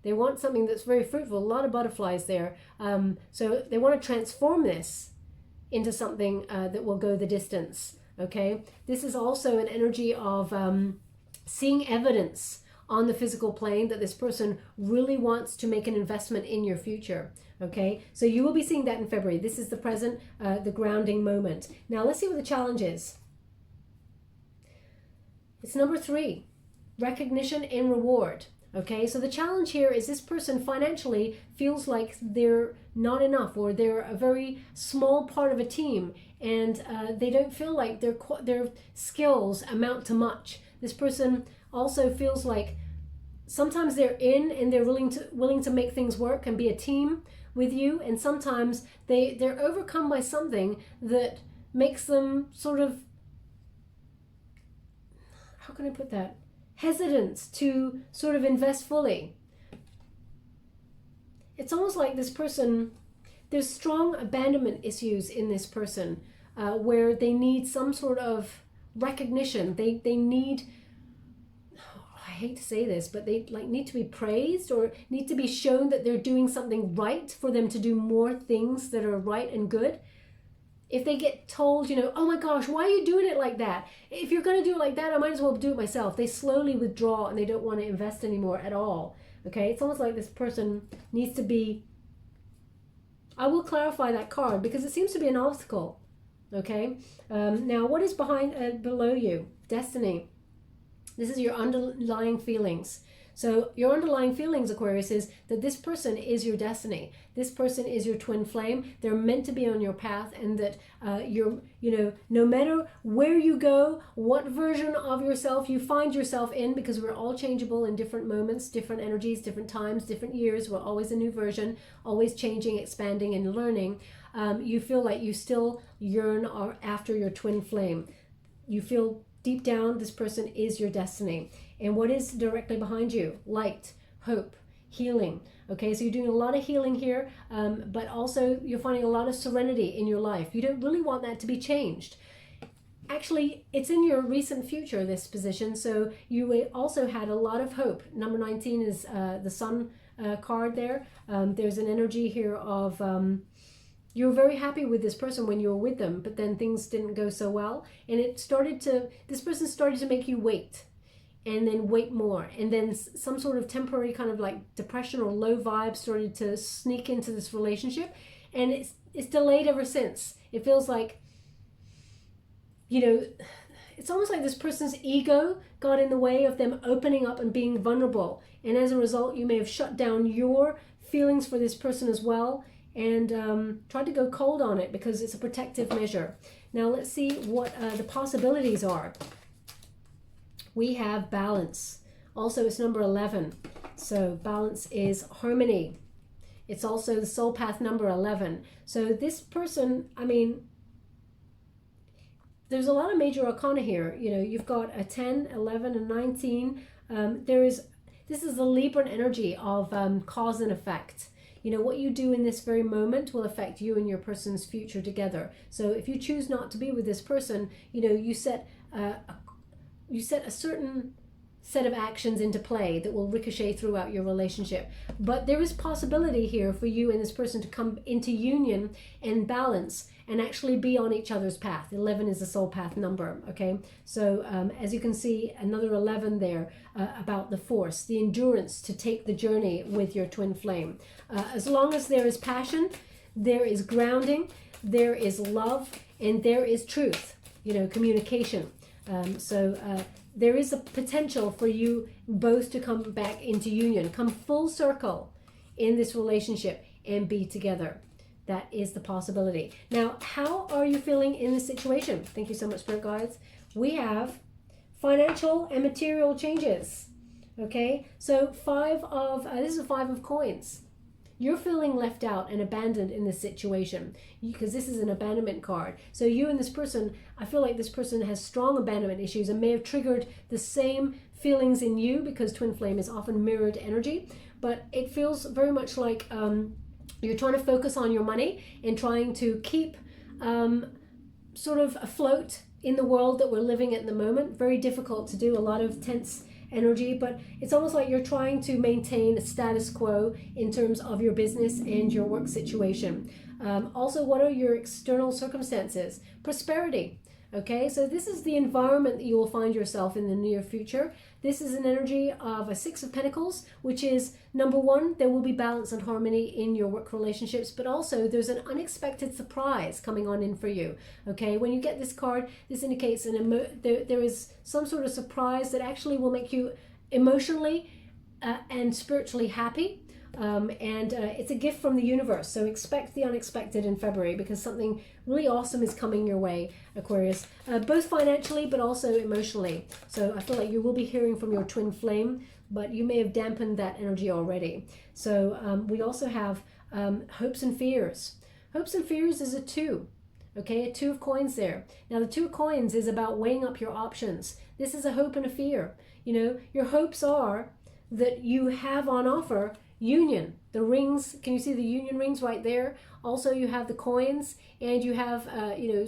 They want something that's very fruitful. A lot of butterflies there. So they want to transform this into something that will go the distance. Okay, this is also an energy of seeing evidence on the physical plane that this person really wants to make an investment in your future. Okay, so you will be seeing that in February. This is the present, the grounding moment. Now let's see what the challenge is. It's number 3, recognition and reward. Okay, so the challenge here is this person financially feels like they're not enough, or they're a very small part of a team, and they don't feel like their skills amount to much. This person also feels like sometimes they're in and they're willing to make things work and be a team with you, and sometimes they're overcome by something that makes them sort of, how can I put that, hesitant to sort of invest fully. It's almost like this person, there's strong abandonment issues in this person, where they need some sort of recognition. They need, I hate to say this, but they like need to be praised or need to be shown that they're doing something right for them to do more things that are right and good. If they get told, you know, oh my gosh, why are you doing it like that? If you're going to do it like that, I might as well do it myself. They slowly withdraw and they don't want to invest anymore at all. Okay, it's almost like this person needs to be, I will clarify that card because it seems to be an obstacle. Okay, now what is below you? Destiny. This is your underlying feelings. So your underlying feelings, Aquarius, is that this person is your destiny. This person is your twin flame. They're meant to be on your path, and that no matter where you go, what version of yourself you find yourself in, because we're all changeable in different moments, different energies, different times, different years. We're always a new version, always changing, expanding, and learning. You feel like you still yearn after your twin flame. You feel deep down this person is your destiny. And what is directly behind you? Light, hope, healing. Okay, so you're doing a lot of healing here, but also you're finding a lot of serenity in your life. You don't really want that to be changed. Actually, it's in your recent future, this position, so you also had a lot of hope. Number 19 is the Sun card there. There's an energy here of you were very happy with this person when you were with them, but then things didn't go so well, and this person started to make you wait, and then wait more, and then some sort of temporary kind of like depression or low vibe started to sneak into this relationship, and it's delayed ever since. It feels like, it's almost like this person's ego got in the way of them opening up and being vulnerable, and as a result you may have shut down your feelings for this person as well, and tried to go cold on it because it's a protective measure. Now let's see what the possibilities are. We have balance. Also, it's number 11. So balance is harmony. It's also the soul path number 11. So this person, there's a lot of major arcana here. You've got a 10, 11, and 19. This is the Libran energy of cause and effect. What you do in this very moment will affect you and your person's future together. So if you choose not to be with this person, you set a certain set of actions into play that will ricochet throughout your relationship. But there is possibility here for you and this person to come into union and balance and actually be on each other's path. 11 is the soul path number, okay? So as you can see, another 11 there about the force, the endurance to take the journey with your twin flame. As long as there is passion, there is grounding, there is love, and there is truth, communication. There is a potential for you both to come back into union, come full circle in this relationship and be together. That is the possibility. Now, how are you feeling in this situation? Thank you so much, Spirit Guides. We have financial and material changes. Okay, so this is a 5 of coins. You're feeling left out and abandoned in this situation because this is an abandonment card. So you and this person, I feel like this person has strong abandonment issues and may have triggered the same feelings in you because twin flame is often mirrored energy. But it feels very much like you're trying to focus on your money and trying to keep sort of afloat in the world that we're living at the moment. Very difficult to do, a lot of tense energy, but it's almost like you're trying to maintain a status quo in terms of your business and your work situation. Also, what are your external circumstances? Prosperity. Okay, so this is the environment that you will find yourself in the near future. This is an energy of a 6 of Pentacles, which is number 1, there will be balance and harmony in your work relationships, but also there's an unexpected surprise coming on in for you. Okay, when you get this card, this indicates there is some sort of surprise that actually will make you emotionally and spiritually happy. It's a gift from the universe, so expect the unexpected in February because something really awesome is coming your way, Aquarius, both financially but also emotionally. So I feel like you will be hearing from your twin flame, but you may have dampened that energy already. So we also have hopes and fears. Hopes and fears is a 2. Okay, a 2 of coins there. Now the 2 of coins is about weighing up your options. This is a hope and a fear. Your hopes are that you have on offer union, the rings. Can you see the union rings right there? Also, you have the coins, and you have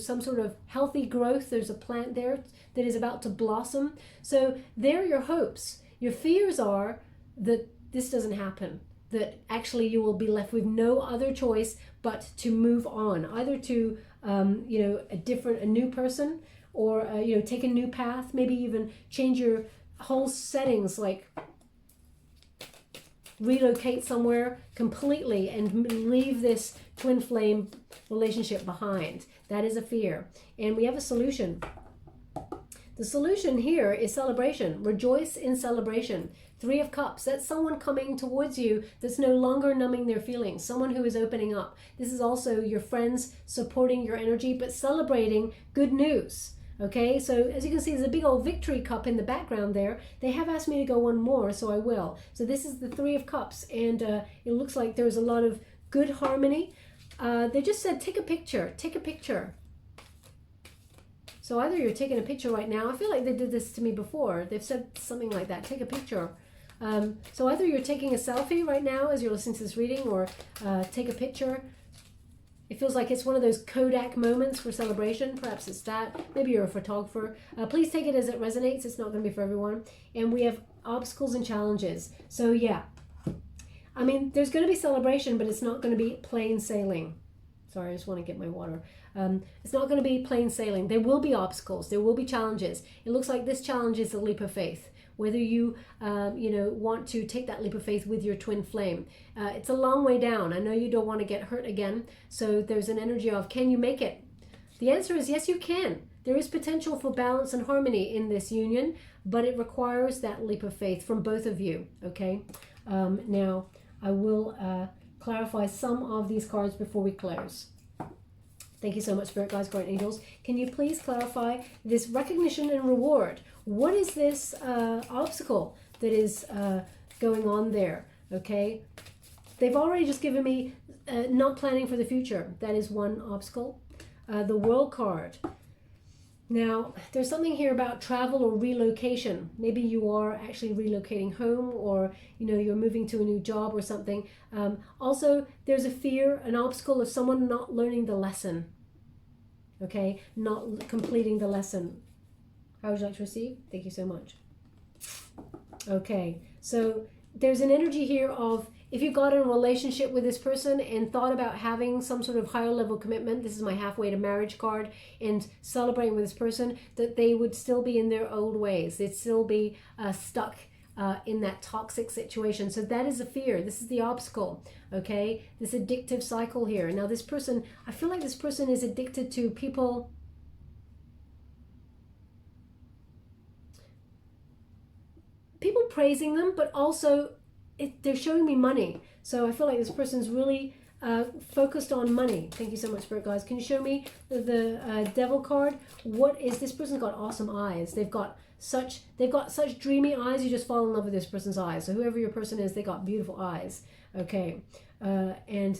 some sort of healthy growth. There's a plant there that is about to blossom. So they're your hopes. Your fears are that this doesn't happen, that actually you will be left with no other choice but to move on, either to a new person, or take a new path, maybe even change your whole settings, like relocate somewhere completely and leave this twin flame relationship behind. That is a fear. And we have a solution. The solution here is celebration. Rejoice in celebration. 3 of Cups. That's someone coming towards you that's no longer numbing their feelings. Someone who is opening up. This is also your friends supporting your energy, but celebrating good news. Okay, so as you can see, there's a big old victory cup in the background there. They have asked me to go one more, so I will. So this is the 3 of Cups, and it looks like there's a lot of good harmony. They just said, take a picture. Take a picture. So either you're taking a picture right now. I feel like they did this to me before. They've said something like that. Take a picture. So either you're taking a selfie right now as you're listening to this reading, or take a picture. It feels like it's one of those Kodak moments for celebration. Perhaps it's that. Maybe you're a photographer. Please take it as it resonates. It's not going to be for everyone. And we have obstacles and challenges. So yeah. I mean, there's going to be celebration, but it's not going to be plain sailing. Sorry, I just want to get my water. It's not going to be plain sailing. There will be obstacles. There will be challenges. It looks like this challenge is a leap of faith. Whether you, want to take that leap of faith with your twin flame. It's a long way down. I know you don't want to get hurt again. So there's an energy of, can you make it? The answer is yes, you can. There is potential for balance and harmony in this union, but it requires that leap of faith from both of you, okay? Now, I will clarify some of these cards before we close. Thank you so much, Spirit Guides, Guardian Angels. Can you please clarify this recognition and reward? What is this obstacle that is going on there? Okay, they've already just given me not planning for the future. That is one obstacle. The World card. Now, there's something here about travel or relocation. Maybe you are actually relocating home, or you're moving to a new job or something. Also, there's a fear, an obstacle of someone not learning the lesson. Okay, not completing the lesson. How would you like to receive? Thank you so much. Okay, so there's an energy here of, if you got in a relationship with this person and thought about having some sort of higher level commitment, this is my halfway to marriage card, and celebrating with this person, that they would still be in their old ways. They'd still be stuck in that toxic situation. So that is a fear. This is the obstacle, okay? This addictive cycle here. Now this person, I feel like this person is addicted to people praising them, but also they're showing me money. So I feel like this person's really focused on money. Thank you so much, Spirit Guides. Can you show me the Devil card? What is this person's got awesome eyes. They've got such dreamy eyes. You just fall in love with this person's eyes. So whoever your person is, they got beautiful eyes. Okay, and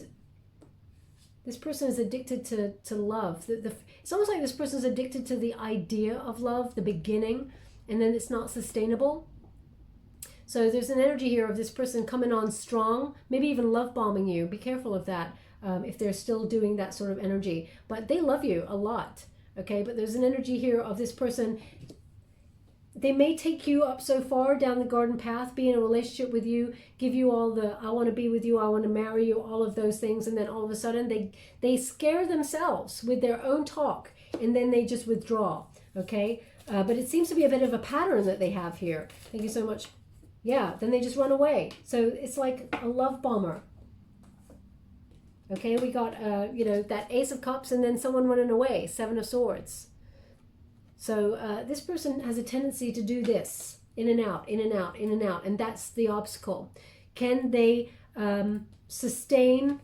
this person is addicted to love. It's almost like this person's addicted to the idea of love, the beginning, and then it's not sustainable. So there's an energy here of this person coming on strong, maybe even love bombing you. Be careful of that if they're still doing that sort of energy. But they love you a lot, okay? But there's an energy here of this person. They may take you up so far down the garden path, be in a relationship with you, give you all the, I want to be with you, I want to marry you, all of those things. And then all of a sudden they scare themselves with their own talk, and then they just withdraw, okay? But it seems to be a bit of a pattern that they have here. Thank you so much. Yeah, then they just run away. So it's like a love bomber. Okay, we got, that Ace of Cups and then someone running away, 7 of Swords. So this person has a tendency to do this, in and out, in and out, in and out, and that's the obstacle. Can they sustain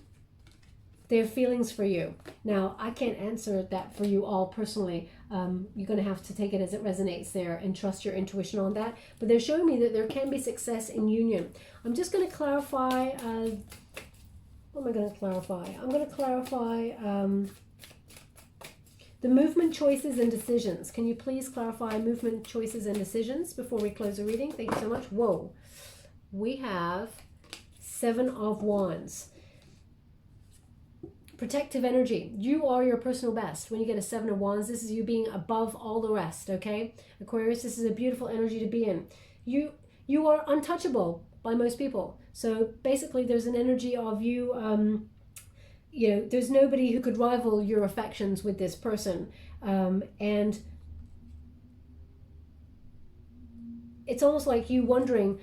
their feelings for you? Now, I can't answer that for you all personally. You're going to have to take it as it resonates there and trust your intuition on that. But they're showing me that there can be success in union. I'm just going to clarify. What am I going to clarify? I'm going to clarify the movement, choices, and decisions. Can you please clarify movement, choices, and decisions before we close the reading? Thank you so much. Whoa. We have 7 of Wands. Protective energy. You are your personal best. When you get a 7 of Wands, this is you being above all the rest, okay? Aquarius, this is a beautiful energy to be in. You are untouchable by most people. So basically there's an energy of you, there's nobody who could rival your affections with this person. And it's almost like you wondering,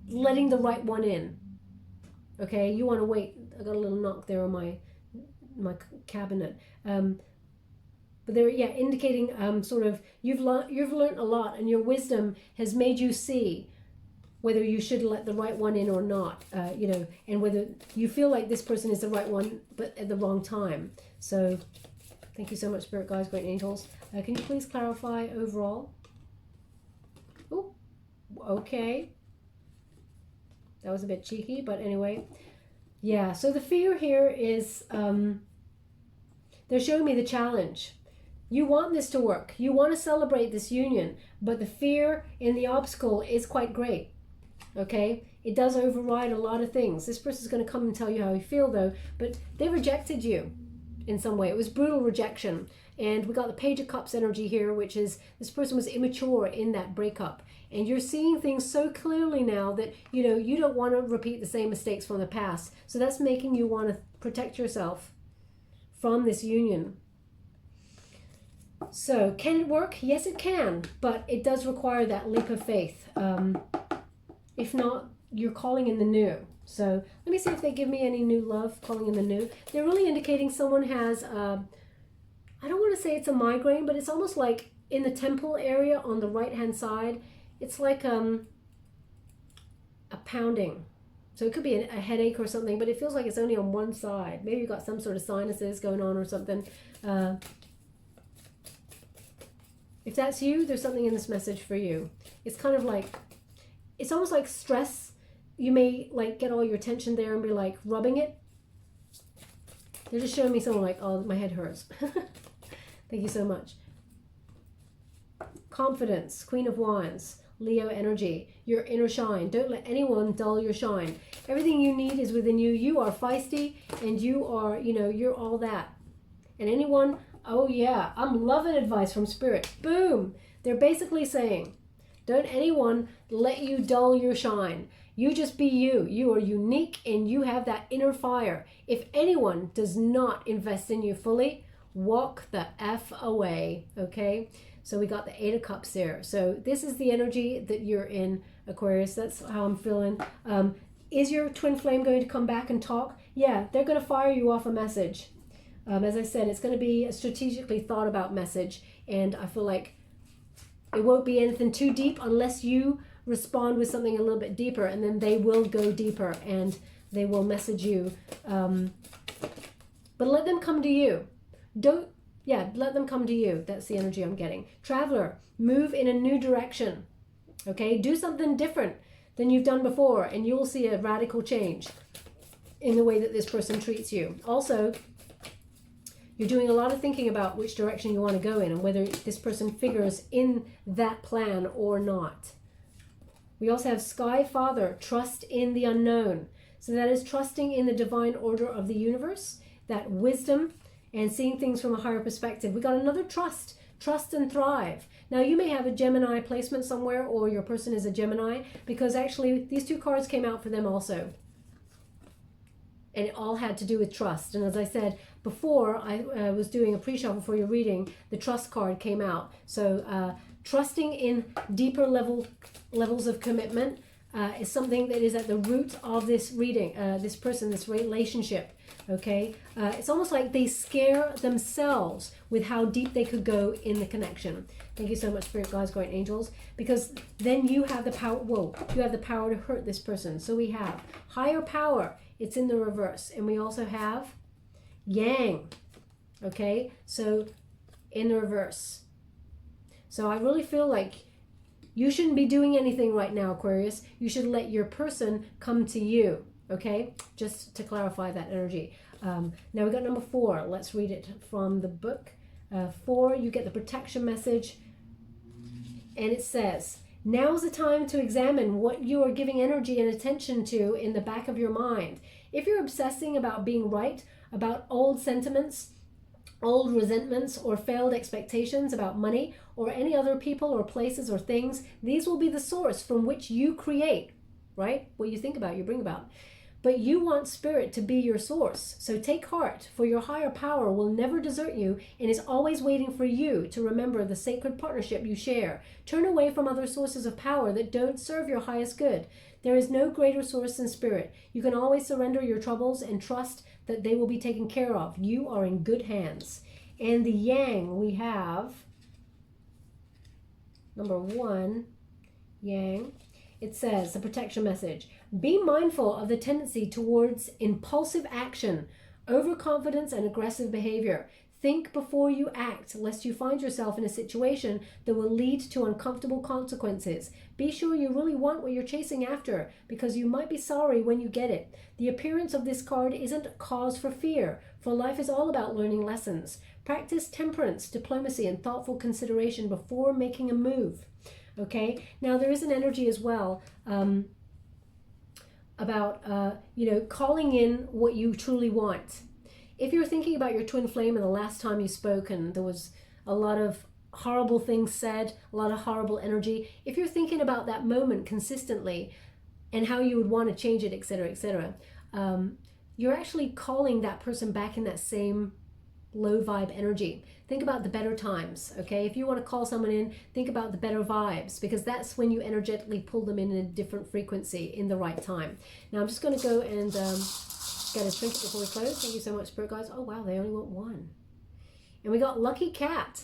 letting the right one in. Okay, you want to wait. I got a little knock there on my cabinet. But they're, yeah, indicating sort of you've learned a lot, and your wisdom has made you see whether you should let the right one in or not, you know, and whether you feel like this person is the right one, but at the wrong time. So thank you so much, Spirit Guides, Great Angels. Can you please clarify overall? Oh, okay. That was a bit cheeky, but anyway. Yeah, so the fear here is, they're showing me the challenge. You want this to work. You want to celebrate this union, but the fear and the obstacle is quite great. Okay? It does override a lot of things. This person's going to come and tell you how you feel, though, but they rejected you in some way. It was brutal rejection. And we got the Page of Cups energy here, which is this person was immature in that breakup. And you're seeing things so clearly now that, you know, you don't want to repeat the same mistakes from the past. So that's making you want to protect yourself from this union. So, can it work? Yes, it can, but it does require that leap of faith. If not, you're calling in the new. So, let me see if they give me any new love, calling in the new. They're really indicating someone has, I don't want to say it's a migraine, but it's almost like in the temple area on the right-hand side. It's like a pounding. So it could be a headache or something, but it feels like it's only on one side. Maybe you've got some sort of sinuses going on or something. If that's you, there's something in this message for you. It's kind of like, it's almost like stress. You may like get all your attention there and be like rubbing it. They're just showing me someone like, oh, my head hurts. Thank you so much. Confidence, Queen of Wands, Leo energy, your inner shine. Don't let anyone dull your shine. Everything you need is within you. You are feisty and you are, you know, you're all that. And anyone, oh yeah, I'm loving advice from Spirit. Boom. They're basically saying, don't anyone let you dull your shine. You just be you. You are unique and you have that inner fire. If anyone does not invest in you fully, walk the F away, okay? So we got the Eight of Cups there. So this is the energy that you're in, Aquarius. That's how I'm feeling. Is your twin flame going to come back and talk? Yeah, they're going to fire you off a message. As I said, it's going to be a strategically thought about message. And I feel like it won't be anything too deep unless you respond with something a little bit deeper. And then they will go deeper and they will message you. But let them come to you. Let them come to you. That's the energy I'm getting. Traveler, move in a new direction. Okay, do something different than you've done before and you'll see a radical change in the way that this person treats you. Also, you're doing a lot of thinking about which direction you want to go in and whether this person figures in that plan or not. We also have Sky Father, trust in the unknown. So that is trusting in the divine order of the universe, that wisdom, and seeing things from a higher perspective. We got another trust and thrive. Now you may have a Gemini placement somewhere or your person is a Gemini because actually these two cards came out for them also. And it all had to do with trust. And as I said before, I was doing a pre-shuffle for your reading, the trust card came out. So trusting in deeper levels of commitment is something that is at the root of this reading, this person, this relationship. Okay, it's almost like they scare themselves with how deep they could go in the connection. Thank you so much, Spirit Guides, Great Angels, because then you have the power. Whoa, you have the power to hurt this person. So we have higher power. It's in the reverse, and we also have Yang. Okay, so in the reverse. So I really feel like you shouldn't be doing anything right now, Aquarius. You should let your person come to you. Okay, just to clarify that energy. Now we got number 4. Let's read it from the book. 4, you get the protection message. And it says, now's the time to examine what you are giving energy and attention to in the back of your mind. If you're obsessing about being right, about old sentiments, old resentments, or failed expectations about money, or any other people or places or things, these will be the source from which you create, right? What you think about, you bring about. But you want Spirit to be your source. So take heart, for your higher power will never desert you and is always waiting for you to remember the sacred partnership you share. Turn away from other sources of power that don't serve your highest good. There is no greater source than spirit. You can always surrender your troubles and trust that they will be taken care of. You are in good hands. And the yang, we have number 1, yang. It says, the protection message, be mindful of the tendency towards impulsive action, overconfidence, and aggressive behavior. Think before you act, lest you find yourself in a situation that will lead to uncomfortable consequences. Be sure you really want what you're chasing after, because you might be sorry when you get it. The appearance of this card isn't cause for fear, for life is all about learning lessons. Practice temperance, diplomacy, and thoughtful consideration before making a move. Okay, now there is an energy as well about, calling in what you truly want. If you're thinking about your twin flame and the last time you spoke and there was a lot of horrible things said, a lot of horrible energy, if you're thinking about that moment consistently and how you would want to change it, etc., etc., you're actually calling that person back in that same low vibe energy. Think about the better times, okay? If you want to call someone in, think about the better vibes, because that's when you energetically pull them in a different frequency in the right time. Now I'm just going to go and get a trinket before we close. Thank you so much, Spirit Guides. Oh wow, they only want 1. And we got Lucky Cat.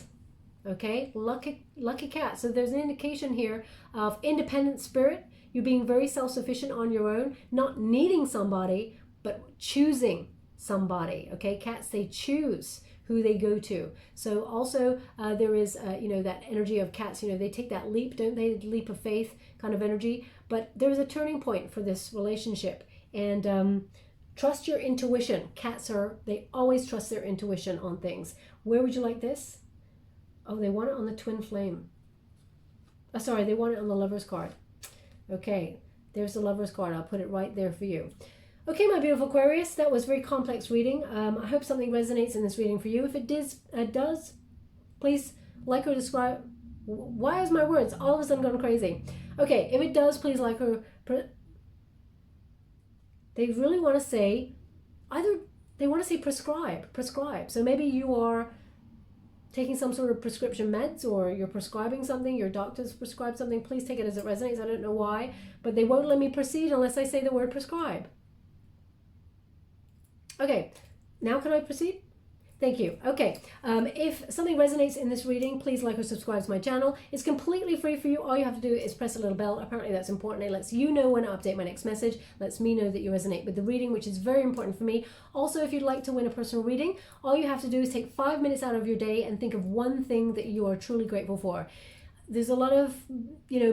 Okay, Lucky Cat. So there's an indication here of independent spirit, you being very self-sufficient on your own, not needing somebody, but choosing somebody. Okay, cats, they choose who they go to. So also there is that energy of cats, they take that leap, don't they? Leap of faith kind of energy. But there's a turning point for this relationship, and trust your intuition. Cats they always trust their intuition on things. Where would you like this? Oh, they want it on the twin flame. Oh, sorry, they want it on the Lover's card. Okay, there's the Lover's card. I'll put it right there for you. Okay, my beautiful Aquarius, that was a very complex reading. I hope something resonates in this reading for you. If it does, please like or subscribe. Why is my words all of a sudden going crazy? Okay, if it does, please like or... They really want to say, either they want to say prescribe. So maybe you are taking some sort of prescription meds, or you're prescribing something, your doctor's prescribed something. Please take it as it resonates. I don't know why, but they won't let me proceed unless I say the word prescribe. Okay, now can I proceed? Thank you. Okay, if something resonates in this reading, please like or subscribe to my channel. It's completely free for you. All you have to do is press a little bell. Apparently that's important. It lets you know when I update my next message. Lets me know that you resonate with the reading, which is very important for me. Also, if you'd like to win a personal reading, all you have to do is take 5 minutes out of your day and think of one thing that you are truly grateful for. There's a lot of,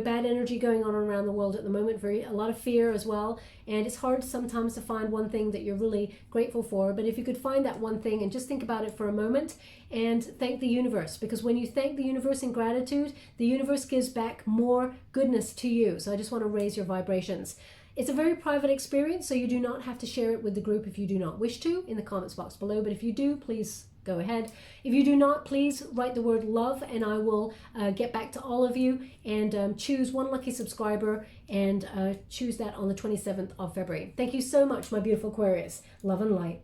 bad energy going on around the world at the moment, a lot of fear as well. And it's hard sometimes to find one thing that you're really grateful for. But if you could find that one thing and just think about it for a moment and thank the universe, because when you thank the universe in gratitude, the universe gives back more goodness to you. So I just want to raise your vibrations. It's a very private experience, so you do not have to share it with the group if you do not wish to in the comments box below. But if you do, please go ahead. If you do not, please write the word love and I will get back to all of you and choose one lucky subscriber and choose that on the 27th of February. Thank you so much, my beautiful Aquarius. Love and light.